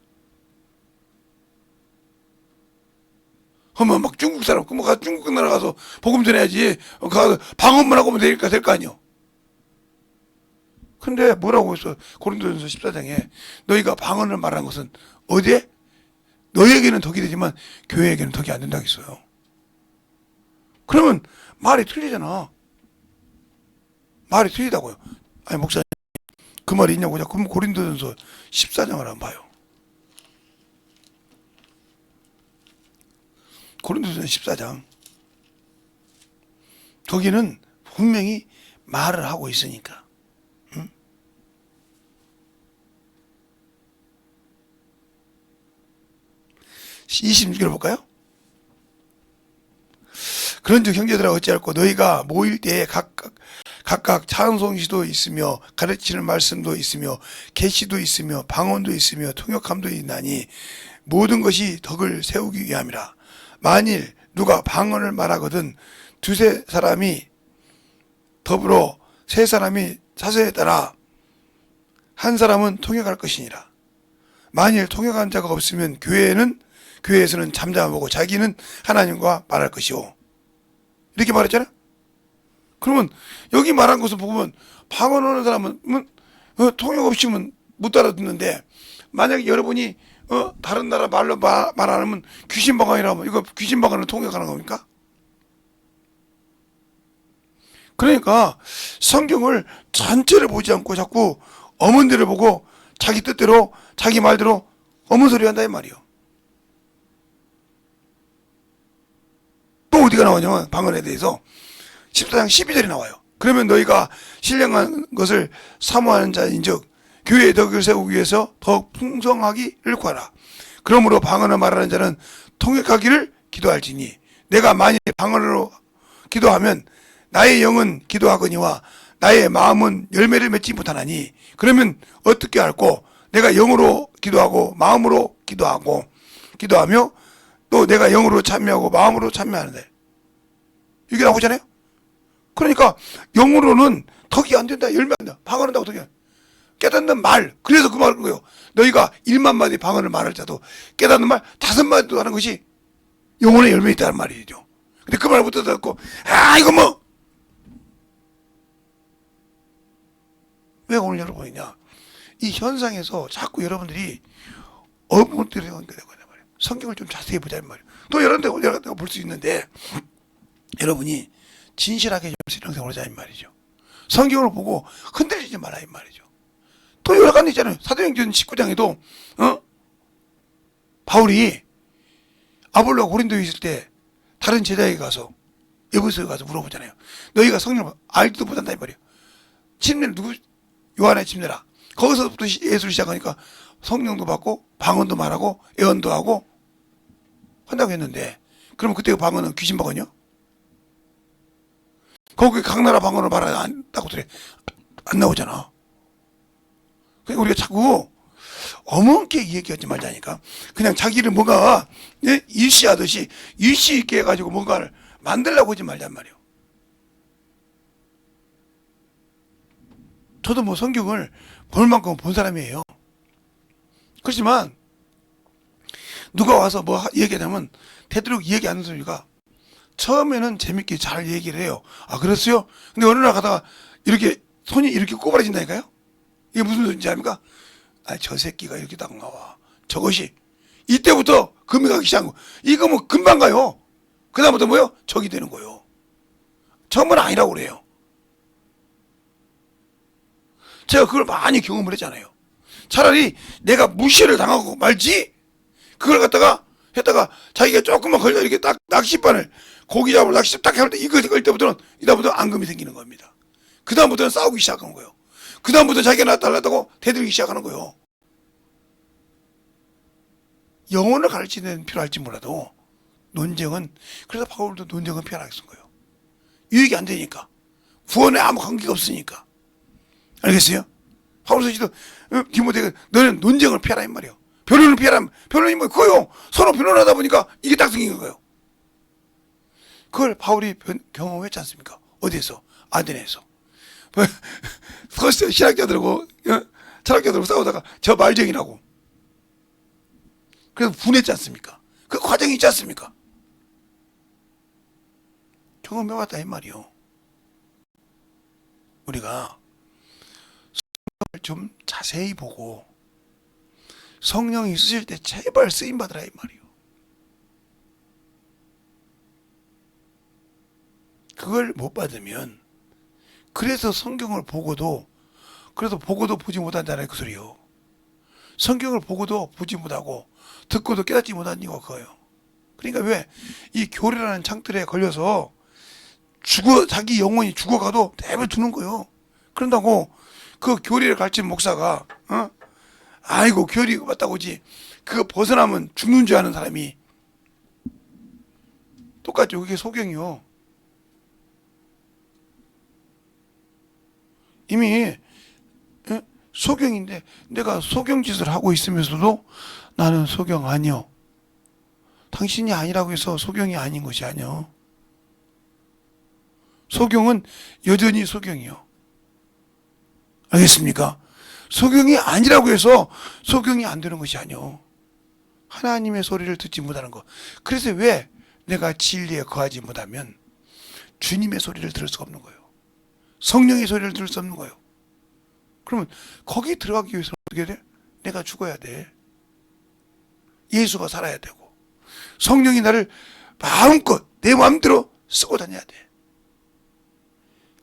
하면 막 중국 사람 뭐 중국 나라 가서 복음 전해야지 가서 방언만 하고 될 거 아니요. 근데 뭐라고 했어? 고린도전서 14장에 너희가 방언을 말하는 것은 어디에? 너희에게는 덕이 되지만 교회에게는 덕이 안 된다고 했어요. 그러면 말이 틀리잖아. 말이 틀리다고요. 아니 목사님 그 말이 있냐고. 그럼 고린도전서 14장을 한번 봐요. 고린도전서 14장 거기는 분명히 말을 하고 있으니까 26절 볼까요? 그런즉 형제들아 어찌할꼬 너희가 모일 때에 각각 각각 찬송시도 있으며 가르치는 말씀도 있으며 계시도 있으며 방언도 있으며 통역함도 있나니 모든 것이 덕을 세우기 위함이라. 만일 누가 방언을 말하거든 두세 사람이 더불어 세 사람이 사서에 따라 한 사람은 통역할 것이니라. 만일 통역한 자가 없으면 교회에서는 잠잠하고 자기는 하나님과 말할 것이오. 이렇게 말했잖아. 그러면 여기 말한 것을 보면 방언하는 사람은 통역 없이면 못 알아듣는데, 만약에 여러분이 다른 나라 말로 말 안 하면 귀신 방언이라면 이거 귀신 방언을 통역하는 겁니까? 그러니까 성경을 전체를 보지 않고 자꾸 어문들을 보고 자기 뜻대로 자기 말대로 어문 소리 한다 이 말이요. 또 어디가 나오냐면 방언에 대해서 14장 12절이 나와요. 그러면 너희가 신령한 것을 사모하는 자인즉 교회의 덕을 세우기 위해서 더욱 풍성하기를 구하라. 그러므로 방언을 말하는 자는 통역하기를 기도할지니 내가 만일 방언으로 기도하면 나의 영은 기도하거니와 나의 마음은 열매를 맺지 못하나니 그러면 어떻게 할꼬? 내가 영으로 기도하고 마음으로 기도하며 또 내가 영으로 참여하고 마음으로 참여하는데, 이게 나오잖아요. 그러니까 영으로는 덕이 안 된다, 열매 안 된다. 방언한다고 덕이 안 된다. 깨닫는 말, 그래서 그 말을 거예요. 너희가 1만 마디 방언을 말할자도 깨닫는 말 5마디도 하는 것이 영혼의 열매 있다는 말이죠. 근데 그 말 못 듣고 이거 뭐, 왜 오늘 여러분이냐, 이 현상에서 자꾸 여러분들이 어문들이 되는 거냐 말이에요. 성경을 좀 자세히 보자 말이에요. 또 여러 데가 볼 수 있는데, 여러분이 진실하게 좀 신앙생활을 하자 이 말이죠. 성경을 보고 흔들리지 말라 이 말이죠. 또 여러 가지 있잖아요. 사도행전 19장에도 바울이 아볼로가 고린도에 있을 때 다른 제자에게 가서 에베소에 가서 물어보잖아요. 너희가 성령을 알지도 못한다 이 말이에요. 침례를 누구? 요한의 침례라. 거기서부터 예수를 시작하니까 성령도 받고 방언도 말하고 예언도 하고 한다고 했는데, 그러면 그때 그 방언은 귀신 방언이요? 거기 각 나라 방언을 말한다고 그래 안 나오잖아. 그러니까 우리가 자꾸 어머니께 얘기하지 말자니까 그냥 자기를 뭔가 일시하듯이 일시 있게 해가지고 뭔가를 만들려고 하지 말란 말이에요. 저도 뭐 성경을 볼 만큼 본 사람이에요. 그렇지만 누가 와서 뭐 얘기하냐면 되도록 얘기 안 하는 소리가, 처음에는 재밌게 잘 얘기를 해요. 아 그랬어요? 근데 어느 날 가다가 이렇게 손이 이렇게 꼬부라진다니까요. 이게 무슨 소리인지 압니까? 저 새끼가 이렇게 딱 나와. 저것이 이때부터 금이 가기 시작한 거. 이거 뭐 금방 가요. 그 다음부터 뭐요? 적이 되는 거예요. 처음은 아니라고 그래요. 제가 그걸 많이 경험을 했잖아요. 차라리 내가 무시를 당하고 말지, 그걸 갖다가 했다가 자기가 조금만 걸려 이렇게 딱 낚싯바늘 고기 잡으러 낚싯 딱 할 때 이거 걸 때부터는 이다음부터 앙금이 생기는 겁니다. 그 다음부터는 싸우기 시작하는 거예요. 그 다음부터 자기가 나 달랐다고 대들기 시작하는 거예요. 영혼을 가르치는 필요할지 몰라도 논쟁은, 그래서 바울도 논쟁은 피하라고 쓴 거예요. 유익이 안 되니까, 구원에 아무 관계가 없으니까. 알겠어요? 바울서지도 디모데가 너는 논쟁을 피하라 이 말이에요. 변론을 피하라. 변론이 뭐 그거요. 서로 변론하다 보니까 이게 딱 생긴 거예요. 그걸 바울이 경험했지 않습니까? 어디에서? 아덴에서. 신학자들하고 철학자들하고 싸우다가 저 말쟁이라고. 그래서 분했지 않습니까? 그 과정이 있지 않습니까? 경험해봤다 이 말이요. 우리가 성경을 좀 자세히 보고 성령이 쓰실 때 제발 쓰임받으라 이 말이요. 그걸 못 받으면, 그래서 성경을 보고도, 그래서 보고도 보지 못한다는 그 소리요. 성경을 보고도 보지 못하고 듣고도 깨닫지 못한 이유가 그거예요. 그러니까 왜 이 교리라는 창틀에 걸려서 자기 영혼이 죽어가도 내버려 두는 거예요. 그런다고 그 교리를 가르친 목사가 아이고 교리 맞다고 하지, 그거 벗어나면 죽는 줄 아는 사람이 똑같죠. 그게 소경이요. 이미 소경인데 내가 소경짓을 하고 있으면서도 나는 소경 아니요. 당신이 아니라고 해서 소경이 아닌 것이 아니요. 소경은 여전히 소경이요. 알겠습니까? 소경이 아니라고 해서 소경이 안 되는 것이 아니요. 하나님의 소리를 듣지 못하는 것. 그래서 왜 내가 진리에 거하지 못하면 주님의 소리를 들을 수가 없는 거예요. 성령의 소리를 들을 수 없는 거예요. 그러면 거기 들어가기 위해서는 어떻게 돼? 내가 죽어야 돼. 예수가 살아야 되고 성령이 나를 마음껏 내 마음대로 쓰고 다녀야 돼.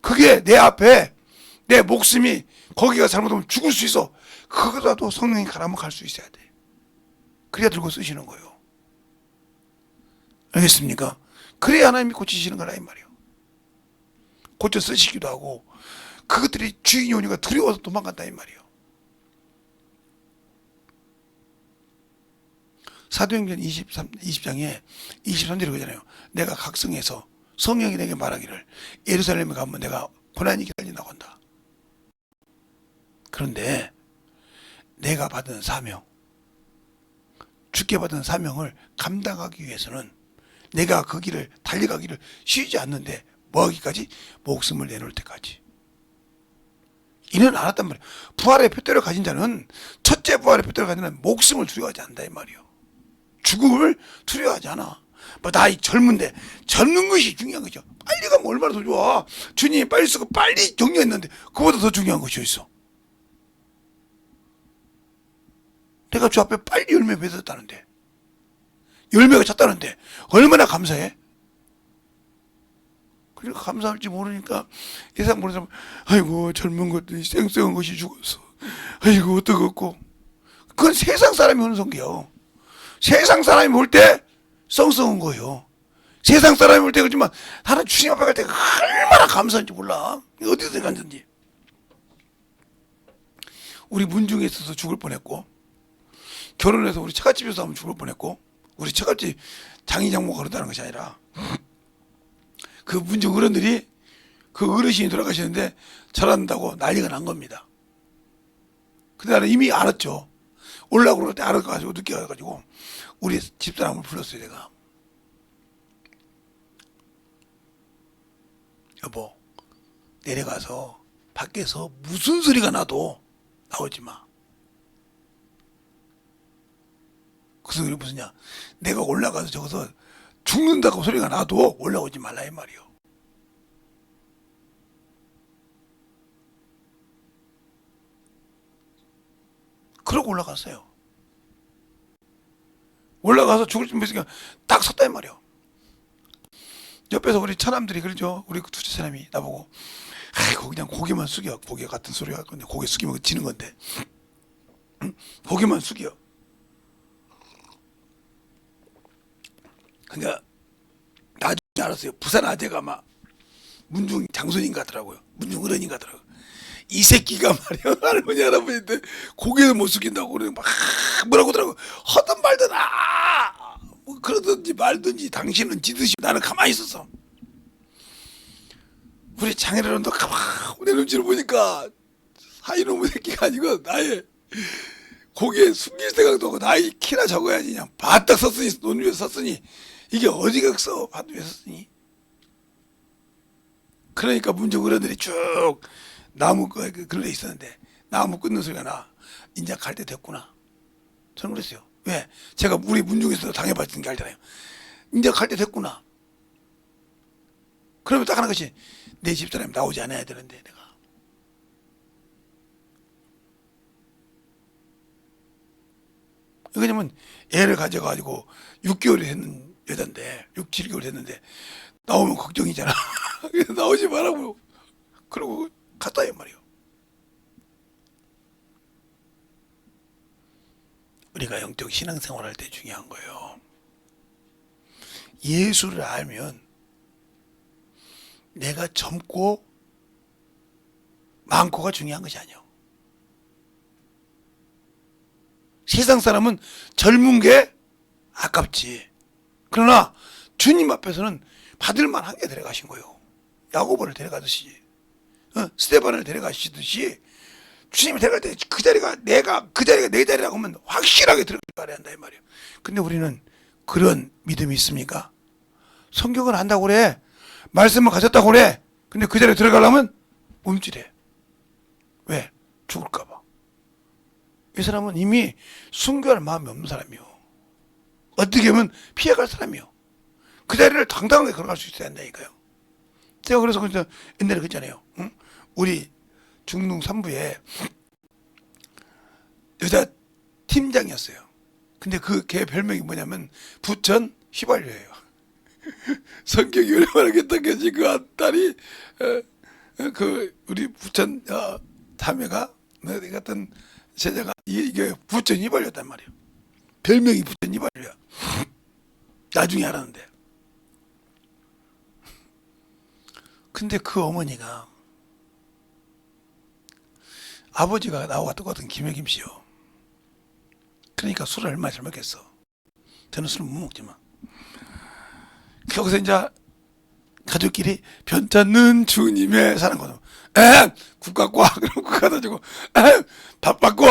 그게 내 앞에 내 목숨이 거기가 잘못하면 죽을 수 있어. 그거라도 성령이 가라면 갈 수 있어야 돼. 그래야 들고 쓰시는 거예요. 알겠습니까? 그래야 하나님이 고치시는 거라 이 말이에요. 고쳐 쓰시기도 하고 그것들이 주인이 오니까 두려워서 도망간다 이 말이에요. 사도행전 20장에 23절에 그러잖아요. 내가 각성해서 성령이 내게 말하기를 예루살렘에 가면 내가 고난이 기다린다고 한다. 그런데 내가 받은 사명, 주께 받은 사명을 감당하기 위해서는 내가 그 길을 달려가기를 쉬지 않는데 뭐 하기까지? 목숨을 내놓을 때까지. 이는 알았단 말이에요. 부활의 표대를 가진 자는 첫째 부활의 표대를 가진 자는 목숨을 두려워하지 않는다 이 말이에요. 죽음을 두려워하지 않아. 뭐 나이 젊은데 젊는 것이 중요한 거죠. 빨리 가면 얼마나 더 좋아. 주님이 빨리 쓰고 빨리 정리했는데 그보다 더 중요한 것이 있어. 내가 주 앞에 빨리 열매 맺었다는데 열매가 찼다는데 얼마나 감사해. 그러니까 감사할지 모르니까 세상 모르는 사람 아이고 젊은 것들이 쌩쌩한 것이 죽었어. 아이고 어떡하고. 그건 세상 사람이 하는 성기요. 세상 사람이 볼 때 썽썽한 거예요. 세상 사람이 볼 때 그렇지만 나는 주님 앞에 갈 때 얼마나 감사한지 몰라. 어디서 갔는지. 우리 문중에 있어서 죽을 뻔했고 결혼해서 우리 처갓집에서 하면 죽을 뻔했고 우리 처갓집 장인장모가 그런다는 것이 아니라 그 문중 어른들이 그 어르신이 돌아가시는데 절한다고 난리가 난 겁니다. 근데 나는 이미 알았죠. 올라오고 그럴 때 알아가지고 늦게 가가지고 우리 집사람을 불렀어요. 내가 여보 내려가서 밖에서 무슨 소리가 나도 나오지 마. 그 소리 무슨냐? 내가 올라가서 저기서 죽는다고 소리가 나도 올라오지 말라 이 말이요. 그러고 올라갔어요. 올라가서 죽을 준비했으니까 딱 섰다 이 말이요. 옆에서 우리 처남들이 그러죠. 우리 두째 사람이 나보고 아이고 그냥 고개만 숙여. 고개 같은 소리 할 건데 고개 숙이면 지는 건데 고개만 숙여. 그러니까 나중에 알았어요. 부산 아재가 막 문중 장손인 것 같더라고요. 문중 어른인 것 같더라고요. 이 새끼가 말이야 할머니 할아버지인데 고개를 못 숙인다고 그러고 막 뭐라고 하더라고요. 하든 말든 뭐 그러든지 말든지 당신은 지듯이 나는 가만히 있었어. 우리 장애라는도 가만히 내 눈치를 보니까 사이놈의 새끼가 아니고 나의 고개에 숙일 생각도 하고 나의 키나 적어야지 그냥 바닥 섰으니 논 위에 섰으니 이게 어디가 써 바닥 위에 섰으니. 그러니까 문중 어른들이 쭉 나무 그런 데 있었는데 나무 끊는 소리가 나. 이제 갈 때 됐구나. 저는 그랬어요. 왜? 제가 우리 문중에서 당해봤던 게 알잖아요. 이제 갈 때 됐구나. 그러면 딱 하는 것이 내 집사람이 나오지 않아야 되는데 내가. 왜냐면 애를 가져가지고 6개월이 됐는 여잔데 6, 7개월 됐는데 나오면 걱정이잖아. 그래서 나오지 말라고. 그러고 갔다 이 말이에요. 우리가 영적 신앙생활 할 때 중요한 거예요. 예수를 알면 내가 젊고 많고가 중요한 것이 아니에요. 세상 사람은 젊은 게 아깝지. 그러나 주님 앞에서는 받을 만한 게 데려가신 거예요. 야고보를 데려가듯이. 스테반을 데려가시듯이 주님이 데려갈 때 그 자리가 그 자리가 내 자리라고 하면 확실하게 들어가야 한다 이 말이에요. 근데 우리는 그런 믿음이 있습니까? 성경을 안다고 그래. 말씀을 가졌다고 그래. 근데 그 자리에 들어가려면 움찔해. 왜? 죽을까 봐. 이 사람은 이미 순교할 마음이 없는 사람이요. 어떻게 보면 피해갈 사람이요. 그 자리를 당당하게 걸어갈 수 있어야 한다니까요. 제가 그래서 옛날에 그랬잖아요. 응? 우리 중동 3부에 여자 팀장이었어요. 근데 걔 별명이 뭐냐면 부천 휘발유예요. 성격이 얼마나 괜찮겠지. 그 딸이 우리 부천 자매가 같은 제자가 이게 부천 휘발유였단 말이에요. 별명이 부천 휘발유야. 나중에 알았는데. 근데 그 어머니가 아버지가 나와 똑같은 김혜김 씨요. 그러니까 술을 얼마나 잘 먹겠어. 저는 술을 못 먹지만. 거기서 이제 가족끼리 변찮는 주님의 사랑거든. 국값과 그럼 국 갖다 주고 밥 받고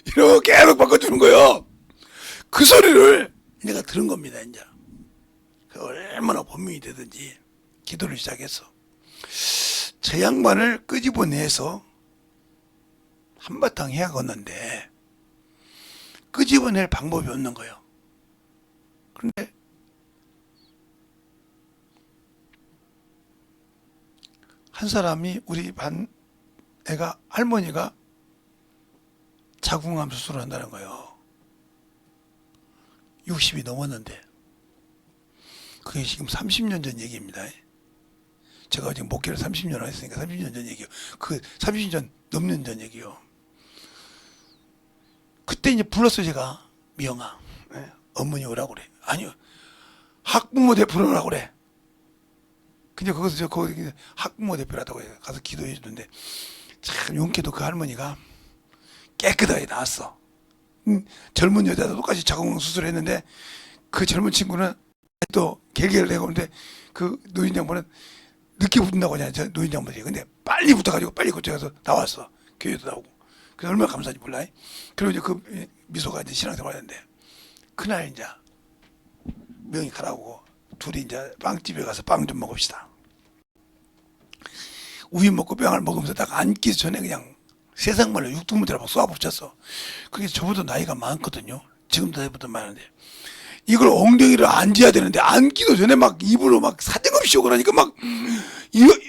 이렇게 계속 바꿔주는 거예요. 그 소리를 내가 들은 겁니다. 이제 얼마나 본민이 되든지 기도를 시작했어. 저 양반을 끄집어내서 한바탕 해야 걷는데 끄집어낼 방법이 없는 거예요. 그런데 한 사람이 우리 반 애가 할머니가 자궁암 수술을 한다는 거예요. 60이 넘었는데 그게 지금 30년 전 얘기입니다. 제가 지금 목회를 30년 했으니까 30년 전 얘기요. 그 30년 넘는 전 얘기요. 그때 이제 불렀어요. 제가 미영아 어머니 오라고 그래. 아니요 학부모 대표로 오라고 그래. 근데 거기서 거기 학부모 대표라고 해서 가서 기도해 주는데 참 용케도 그 할머니가 깨끗하게 나왔어. 젊은 여자도 똑같이 자궁 수술을 했는데 그 젊은 친구는 또 개개를 내고 오는데 그 노인 장모는 늦게 붙는다고 하잖아요. 저 노인 장모들이. 근데 빨리 붙어가지고 빨리 고쳐서 나왔어. 교회도 나오고. 그래서 얼마나 감사한지 몰라. 그리고 이제 그 미소가 이제 신앙생활 하는데 그날 이제 명이 가라고 둘이 이제 빵집에 가서 빵 좀 먹읍시다. 우유 먹고 빵을 먹으면서 딱 앉기 전에 그냥 세상 말로 육두문자라고 쏘아붙였어. 그게 저보다 나이가 많거든요. 지금도 나이보다 많은데. 이걸 엉덩이를 앉아야 되는데 앉기도 전에 막 입으로 막 사정없이 오고 나니까 막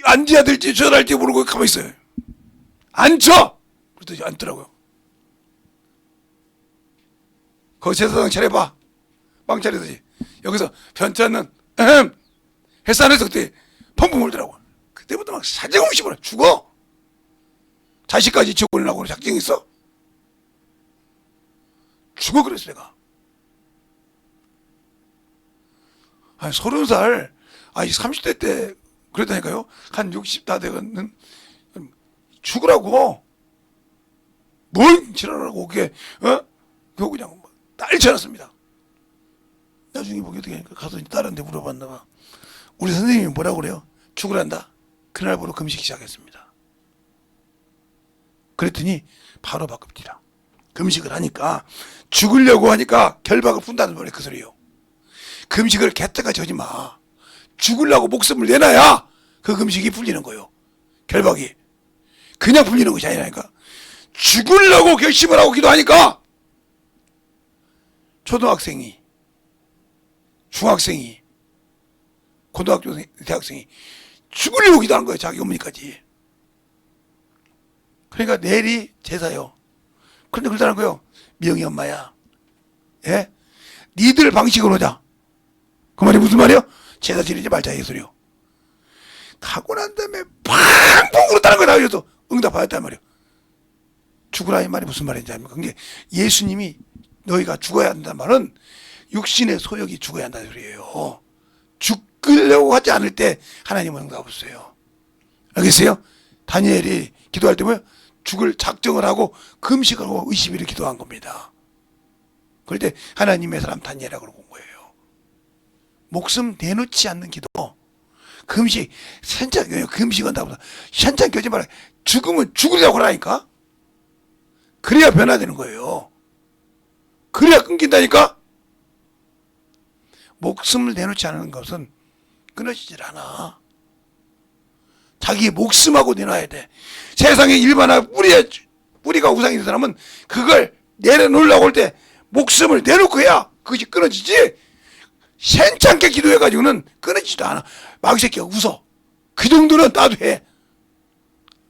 앉아야 될지 저야 할지 모르고 가만히 있어요. 앉혀! 그랬더니 앉더라고요. 거기 제사상 차려봐. 빵 차리듯이. 여기서 편찮는 햇산에서 그때 펑펑 울더라고. 그때부터 막 사정없이 보내. 죽어! 자식까지 지어보내려고 작정이 있어? 죽어 그랬어 내가. 아니 30살 아니 30대 때 그랬다니까요. 한 60 다 되는 죽으라고. 뭘 지랄하고 그게 그거 그냥 딸쳐놨습니다. 나중에 보게 되니까 가서 다른 데 물어봤나 봐. 우리 선생님이 뭐라고 그래요? 죽으란다. 그날부로 금식 시작했습니다. 그랬더니 바로 바꿉니다. 금식을 하니까 죽으려고 하니까 결박을 푼다는 말이 그 소리예요. 금식을 개떡같이 하지 마. 죽으려고 목숨을 내놔야 그 금식이 풀리는 거예요. 결박이. 그냥 풀리는 것이 아니라니까. 죽으려고 결심을 하고 기도하니까 초등학생이, 중학생이, 고등학교 대학생이 죽으려고 기도하는 거예요. 자기 어머니까지. 그러니까 내일이 제사요. 그런데 그러다는 거예요. 미영이 엄마야. 예? 니들 방식으로 하자. 그 말이 무슨 말이에요? 제사 지내지 말자 이 소리요. 가고 난 다음에 팡펑 울었다는 거다. 그래서 응답하였단 말이에요. 죽으라 이 말이 무슨 말인지 압니까? 그게 예수님이 너희가 죽어야 한다는 말은 육신의 소욕이 죽어야 한다는 소리예요. 죽으려고 하지 않을 때 하나님은 응답 없어요. 알겠어요? 다니엘이 기도할 때 뭐예요? 죽을 작정을 하고 금식하고 의심을 기도한 겁니다. 그럴 때 하나님의 사람 다니엘이라고 그러고 온 거예요. 목숨 내놓지 않는 기도. 금식, 금식한다고 현장 교제 말아. 죽으면 죽으려고 하라니까. 그래야 변화되는 거예요. 그래야 끊긴다니까. 목숨을 내놓지 않는 것은 끊어지질 않아. 자기 목숨하고 내놔야 돼. 세상에 일반화 뿌리가 우상이 된 사람은 그걸 내려놓으려고 할 때 목숨을 내놓고 해야 그것이 끊어지지. 괜찮게 기도해가지고는 끊어지지도 않아. 마귀 새끼가 웃어. 그 정도는 나도 해.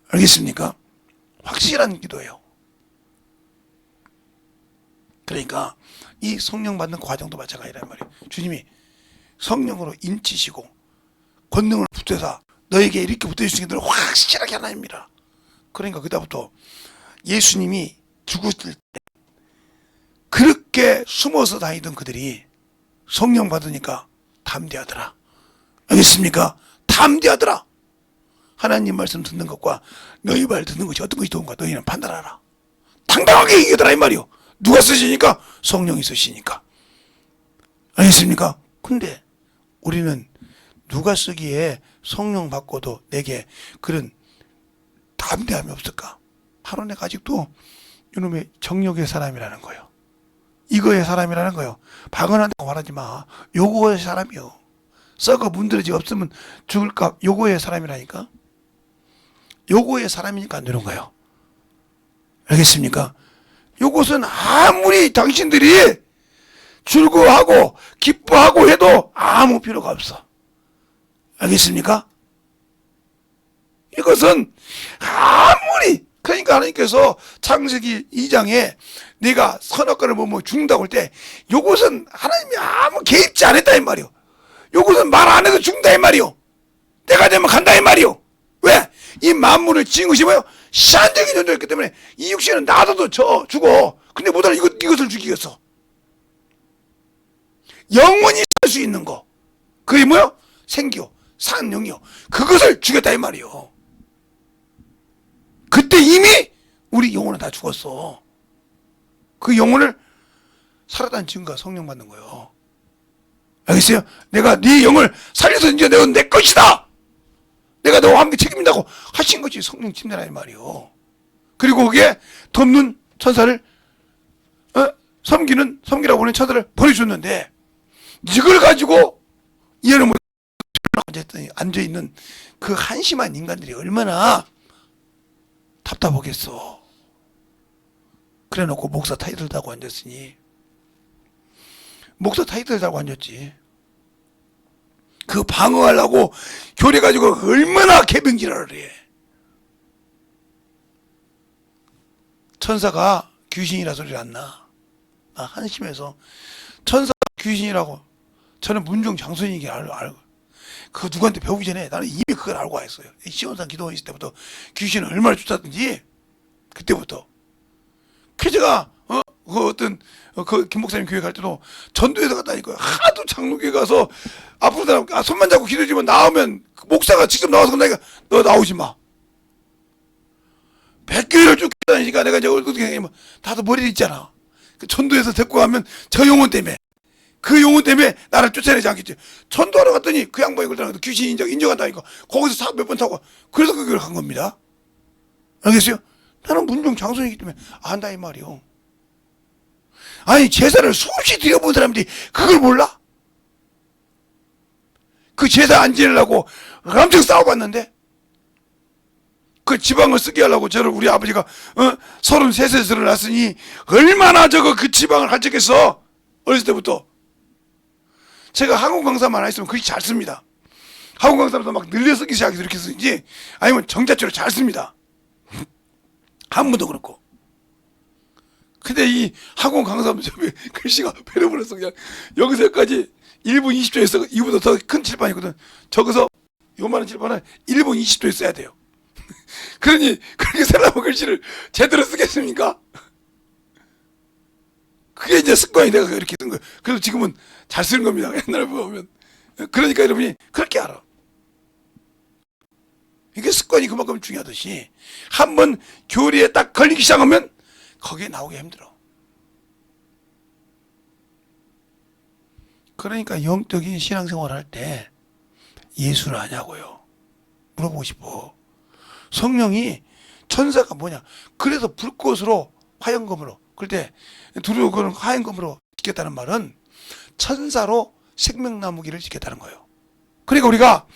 알겠습니까? 확실한 기도예요. 그러니까 이 성령 받는 과정도 마찬가지란 말이에요. 주님이 성령으로 인치시고 권능을 붙여서 너에게 이렇게 붙어주신 게 확실하게 하나님이라. 그러니까 그다음부터 예수님이 죽으실 때 그렇게 숨어서 다니던 그들이 성령 받으니까 담대하더라. 알겠습니까? 담대하더라. 하나님 말씀 듣는 것과 너희 말 듣는 것이 어떤 것이 좋은가 너희는 판단하라. 당당하게 얘기하더라 이 말이요. 누가 쓰시니까? 성령이 쓰시니까. 알겠습니까? 근데 우리는 누가 쓰기에 성령 받고도 내게 그런 담대함이 없을까? 바로 내가 아직도 이놈의 정욕의 사람이라는 거예요. 이거의 사람이라는 거예요. 방언한다고 말하지 마. 요거의 사람이요. 썩어 문드러지 없으면 죽을까? 요거의 사람이라니까. 요거의 사람이니까 안 되는 거예요. 알겠습니까? 요것은 아무리 당신들이 즐거워하고 기뻐하고 해도 아무 필요가 없어. 알겠습니까? 이것은 아무리 그러니까 하나님께서 창세기 2장에 네가 선악과를 보면 죽는다고 할 때 요것은 하나님이 아무 개입지 않았다 이 말이요. 요것은 말 안 해도 죽는다 이 말이요. 내가 되면 간다 이 말이요. 왜? 이 만물을 지은 것이 뭐요? 시한적인 존재였기 때문에 이 육신은 놔둬도 죽어. 근데 못하나 이것을 죽이겠어. 영원히 살 수 있는 거. 그게 뭐요? 생기요. 산 영이요. 그것을 죽였다 이 말이요. 그때 이미 우리 영혼은 다 죽었어. 그 영혼을 살았다는 증거가 성령 받는 거예요. 알겠어요? 내가 네 영을 살려서 이제 내가 내 것이다. 내가 너와 함께 책임진다고 하신 것이 성령 침례라 이 말이요. 그리고 거기에 돕는 천사를 섬기라고 하는 천사를 보내줬는데 이걸 가지고 이해를 못 앉아있는 그 한심한 인간들이 얼마나 답답하겠어. 그래놓고 목사 타이틀 달고 앉았으니 목사 타이틀 달고 앉았지. 그 방어하려고 교리 가지고 얼마나 개병질을 해. 천사가 귀신이라 소리를 안 나. 나 한심해서 천사가 귀신이라고 저는 문중장선이긴 알고 그거 누구한테 배우기 전에 나는 이미 그걸 알고 왔어요. 시원산 기도 있을 때부터 귀신을 얼마나 쫓았든지 그때부터. 그 제가 그 김 목사님 교회 갈 때도 전도에서 갔다니까요. 하도 장로교회 가서 앞으로 손만 잡고 기도해주면 나오면 그 목사가 직접 나와서 그러니까 너 나오지 마. 백교회를 쭉 다니니까 내가 이제 어떻게 하냐면 다들 머리 있잖아. 그 전도에서 데리고 가면 저 영혼 때문에 그 영혼 때문에 나를 쫓아내지 않겠지. 전도하러 갔더니 그 양반이 그러더라고. 귀신 인정한다니까. 거기서 몇 번 타고 그래서 그 교회를 간 겁니다. 알겠어요? 나는 문중 장손이기 때문에 안다 이 말이요. 아니 제사를 수없이 드려본 사람들이 그걸 몰라? 그 제사 안 지내려고 엄청 싸워봤는데 그 지방을 쓰게 하려고 저를 우리 아버지가 33세를 낳았으니 얼마나 그 지방을 할적했어. 어렸을 때부터. 제가 학원 강사만 안 했으면 그렇게 잘 씁니다. 학원 강사도 막 늘려 쓰기 시작해서 이렇게 쓰는지 아니면 정자체로 잘 씁니다. 한문도 그렇고. 근데 이 학원 강사 글씨가 배려버렸어. 그냥 여기서 여기까지 1분 20초에서 이보다 더 큰 칠판이거든. 저기서 요만한 칠판은 1분 20초에 써야 돼요. 그러니 그렇게 살라면 글씨를 제대로 쓰겠습니까? 그게 이제 습관이 내가 이렇게 쓴 거예요. 그래서 지금은 잘 쓰는 겁니다. 옛날에 보면. 그러니까 여러분이 그렇게 알아. 이게 습관이 그만큼 중요하듯이 한번 교리에 딱 걸리기 시작하면 거기에 나오기 힘들어. 그러니까 영적인 신앙생활 할 때 예수를 아냐고요. 물어보고 싶어. 성령이 천사가 뭐냐? 그래서 불꽃으로 화염검으로 그럴 때 두루거는 화염검으로 지켰다는 말은 천사로 생명나무기를 지켰다는 거예요. 그러니까 우리가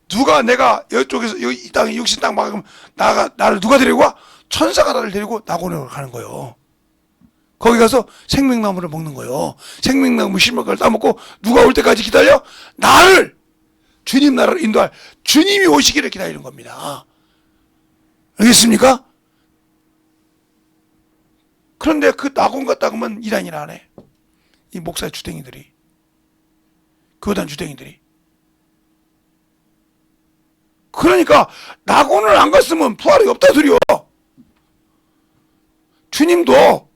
누가 내가 이쪽에서 이 땅에 육신 땅 막으면 나를 누가 데리고 와? 천사가 나를 데리고 낙원으로 가는 거예요. 거기 가서 생명나무를 먹는 거예요. 생명나무 실먹을 따먹고 누가 올 때까지 기다려? 나를 주님 나라를 인도할 주님이 오시기를 기다리는 겁니다. 알겠습니까? 그런데 그 낙원 갔다 오면 일하니라 안 해. 이 목사의 주댕이들이, 교단 주댕이들이. 그러니까 낙원을 안 갔으면 부활이 없다 소리요. 주님도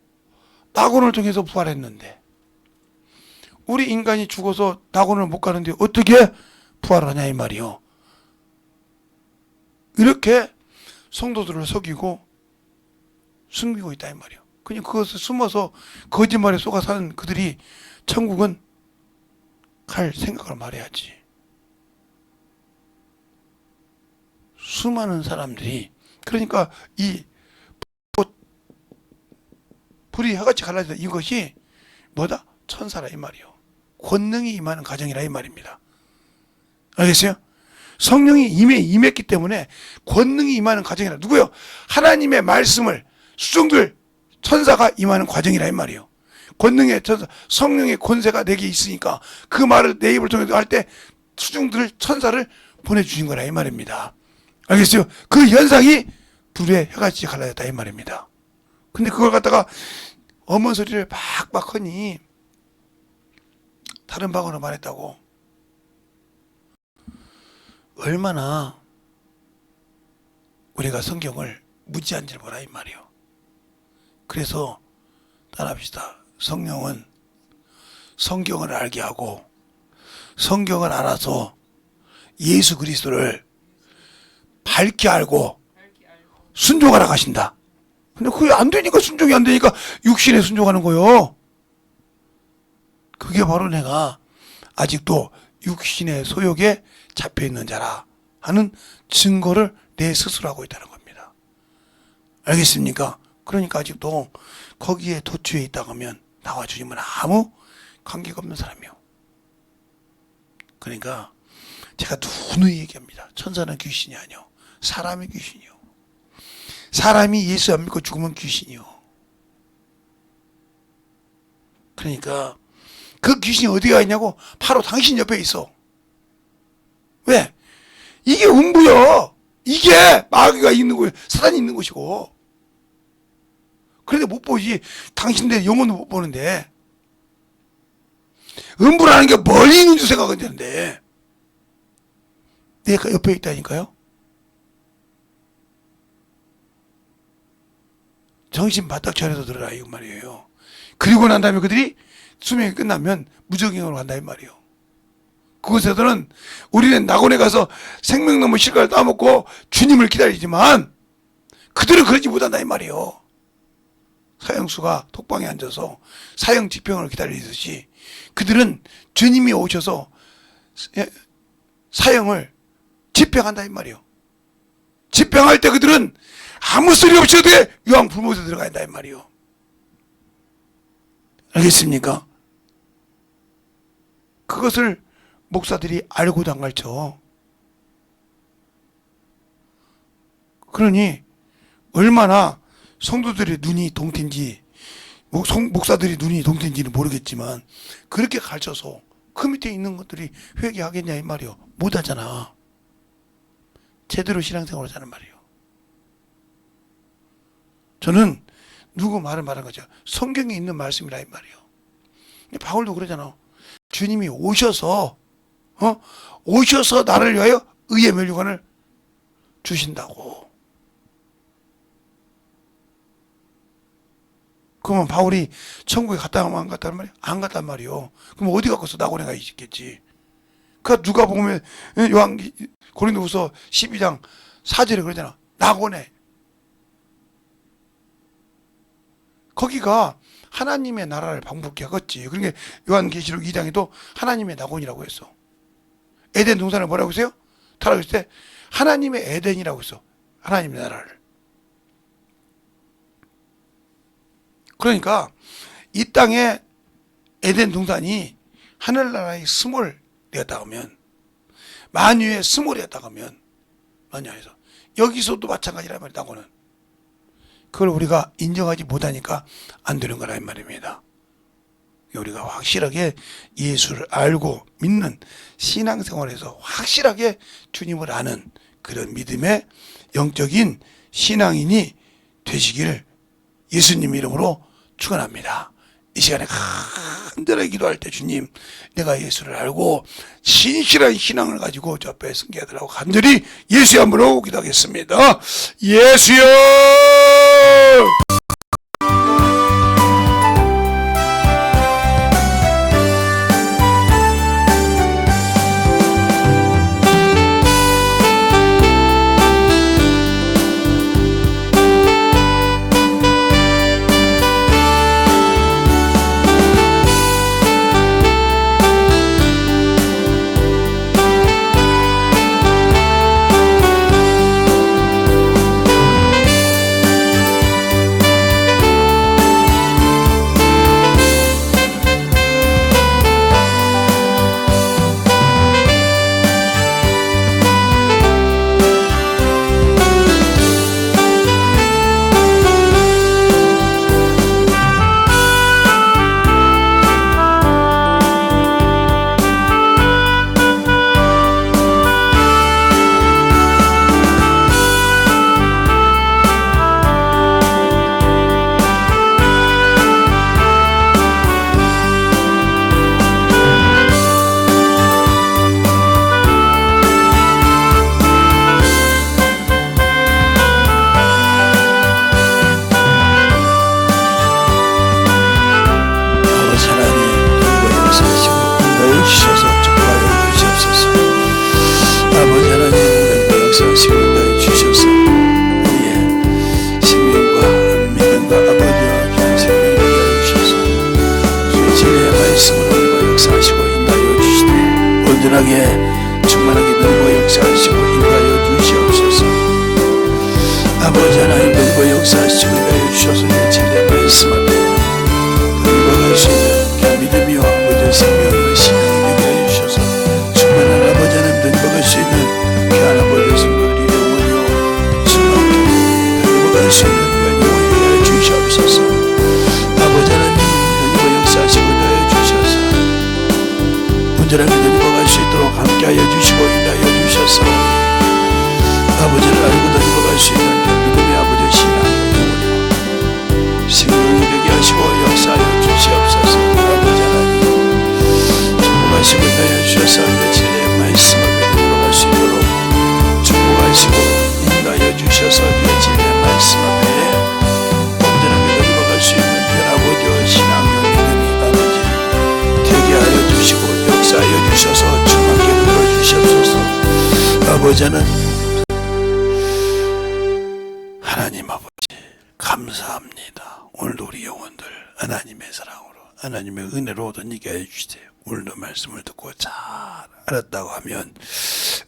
낙원을 통해서 부활했는데 우리 인간이 죽어서 낙원을 못 가는데 어떻게 부활하냐 이 말이요. 이렇게 성도들을 속이고 숨기고 있다 이 말이요. 그냥 그것을 숨어서 거짓말에 속아 사는 그들이 천국은 갈 생각을 말해야지. 수많은 사람들이 그러니까 이 불이 해같이 갈라져 이것이 뭐다? 천사라 이 말이요. 권능이 임하는 가정이라 이 말입니다. 알겠어요? 성령이 임했기 때문에 권능이 임하는 가정이라. 누구요? 하나님의 말씀을 수종들 천사가 임하는 과정이라 이 말이요. 권능의 천사, 성령의 권세가 내게 있으니까 그 말을 내 입을 통해서 할 때 수종들 천사를 보내주신 거라 이 말입니다. 알겠어요? 그 현상이 불에 해같이 갈라졌다 이 말입니다. 근데 그걸 갖다가 어머 소리를 박박 하니 다른 방언으로 말했다고. 얼마나 우리가 성경을 무지한지를 보라 이 말이요. 그래서 따라합시다. 성령은 성경을 알게 하고 성경을 알아서 예수 그리스도를 밝게 알고 순종하라 하신다. 근데 그게 안 되니까 순종이 안 되니까 육신에 순종하는 거요. 그게 바로 내가 아직도 육신의 소욕에 잡혀 있는 자라 하는 증거를 내 스스로 하고 있다는 겁니다. 알겠습니까? 그러니까 아직도 거기에 도취해 있다고 하면 나와 주님은 아무 관계가 없는 사람이요. 그러니까 제가 누누이 얘기합니다. 천사는 귀신이 아니요. 사람이 귀신이요. 사람이 예수 안 믿고 죽으면 귀신이요. 그러니까 그 귀신이 어디가 있냐고? 바로 당신 옆에 있어. 왜? 이게 음부요. 이게 마귀가 있는 거예요. 사단이 있는 곳이고. 그런데 못 보지. 당신들 영혼도 못 보는데. 음부라는 게 멀리 있는 줄 생각은 되는데. 내가 옆에 있다니까요. 정신 바짝 차려서 들어라 이 말이에요. 그리고 난 다음에 그들이 수명이 끝나면 무적행으로 간다 이 말이에요. 그곳에서는 우리는 낙원에 가서 생명나무 실과를 따먹고 주님을 기다리지만 그들은 그러지 못한다 이 말이에요. 사형수가 톡방에 앉아서 사형 집행을 기다리듯이 그들은 주님이 오셔서 사형을 집행한다 이 말이에요. 집행할 때 그들은 아무 소리 없이 어떻게 유황 불못에 들어간다 이 말이에요. 알겠습니까? 그것을 목사들이 알고도 안 가르쳐. 그러니 얼마나 성도들의 눈이 동태인지 목사들이 눈이 동태인지는 모르겠지만 그렇게 가르쳐서 그 밑에 있는 것들이 회개하겠냐 이 말이요. 못하잖아. 제대로 신앙생활을 하자는 말이에요. 저는 누구 말을 말한 거죠. 성경에 있는 말씀이라 이 말이에요. 바울도 그러잖아. 주님이 오셔서 오셔서 나를 위하여 의의 멸류관을 주신다고. 그러면 바울이 천국에 갔다 오면 안 갔단 말이야? 안 갔단 말이요. 그럼 어디 갔겠어? 낙원에 가 있겠지. 그 누가 보면 요한 고린도후서 12장 4절에 그러잖아. 낙원에. 거기가 하나님의 나라를 방북케 하겠지. 그러니까 요한계시록 2장에도 하나님의 낙원이라고 했어. 에덴 동산을 뭐라고 했어요? 타락했을 때 하나님의 에덴이라고 했어. 하나님의 나라를. 그러니까 이 땅에 에덴 동산이 하늘나라의 스몰 되었다고 하면, 만유의 스몰이었다고 하면, 만유에서 여기서도 마찬가지란 말이다고는. 그걸 우리가 인정하지 못하니까 안 되는 거라 이 말입니다. 우리가 확실하게 예수를 알고 믿는 신앙생활에서 확실하게 주님을 아는 그런 믿음의 영적인 신앙인이 되시기를 예수님 이름으로 축원합니다. 이 시간에 간절하게 기도할 때 주님, 내가 예수를 알고 신실한 신앙을 가지고 저 앞에 승계하더라고 간절히 예수의 이름으로 기도하겠습니다. 예수여! 온전하게 충만하게 늘고 역사하시고 인도하여 주시옵소서. 아버지 하나님 늘고 역사하시고 인도하여 주셔서 내 진리의 말씀 앞에 늘어갈 수 있는 믿음이와 모든 생명이와 신앙이 되게 하여 주셔서 충만한 아버지 하나님 늘어갈 수 있는 귀한 아버지 성도들이 영원히요 충만하게 늘어갈 수 있는 귀한 영혼이 되게 하여 주시옵소서. 아버지 하나님 늘고 역사하시고 인도하여 주셔서 온전하게 늘어갈 수 있도록 함께하여 주시고 인도하여 주셔서 아버지를 알고 늘어갈 수 있는 그 믿음의 아버지 신앙의 영혼이요 생명이 되게 하시고 역사하여 주시옵소서. 아버지 하나님 축복하시고 인도하여 주셔서 내 진리의 말씀 앞에 들어갈 수 있도록 축복하시고 인도하여 주셔서 내 진리의 말씀 앞에 온전하게 늘어갈 수 있는 그 아버지와 신앙의 믿음이 아버지 되게 하여 주시고 역사하여 주셔서 충만하게 늘어주시옵소서. 아버지는 하나님 아버지 감사합니다. 오늘도 우리 영혼들 하나님의 사랑으로 하나님의 은혜로 던지게 해주세요. 오늘도 말씀을 듣고 잘 알았다고 하면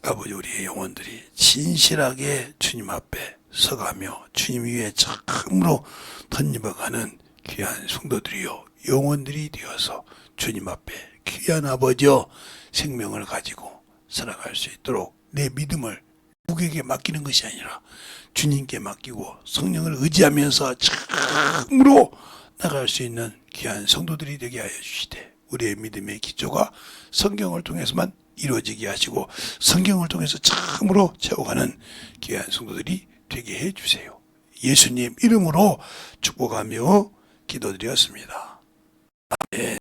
아버지 우리의 영혼들이 진실하게 주님 앞에 서가며 주님 위에 참으로 던져가는 귀한 성도들이요 영혼들이 되어서 주님 앞에 귀한 아버지여 생명을 가지고 살아갈 수 있도록 내 믿음을 누구에게 맡기는 것이 아니라 주님께 맡기고 성령을 의지하면서 참으로 나갈 수 있는 귀한 성도들이 되게 하여 주시되 우리의 믿음의 기초가 성경을 통해서만 이루어지게 하시고 성경을 통해서 참으로 채워가는 귀한 성도들이 되게 해 주세요. 예수님 이름으로 축복하며 기도드렸습니다.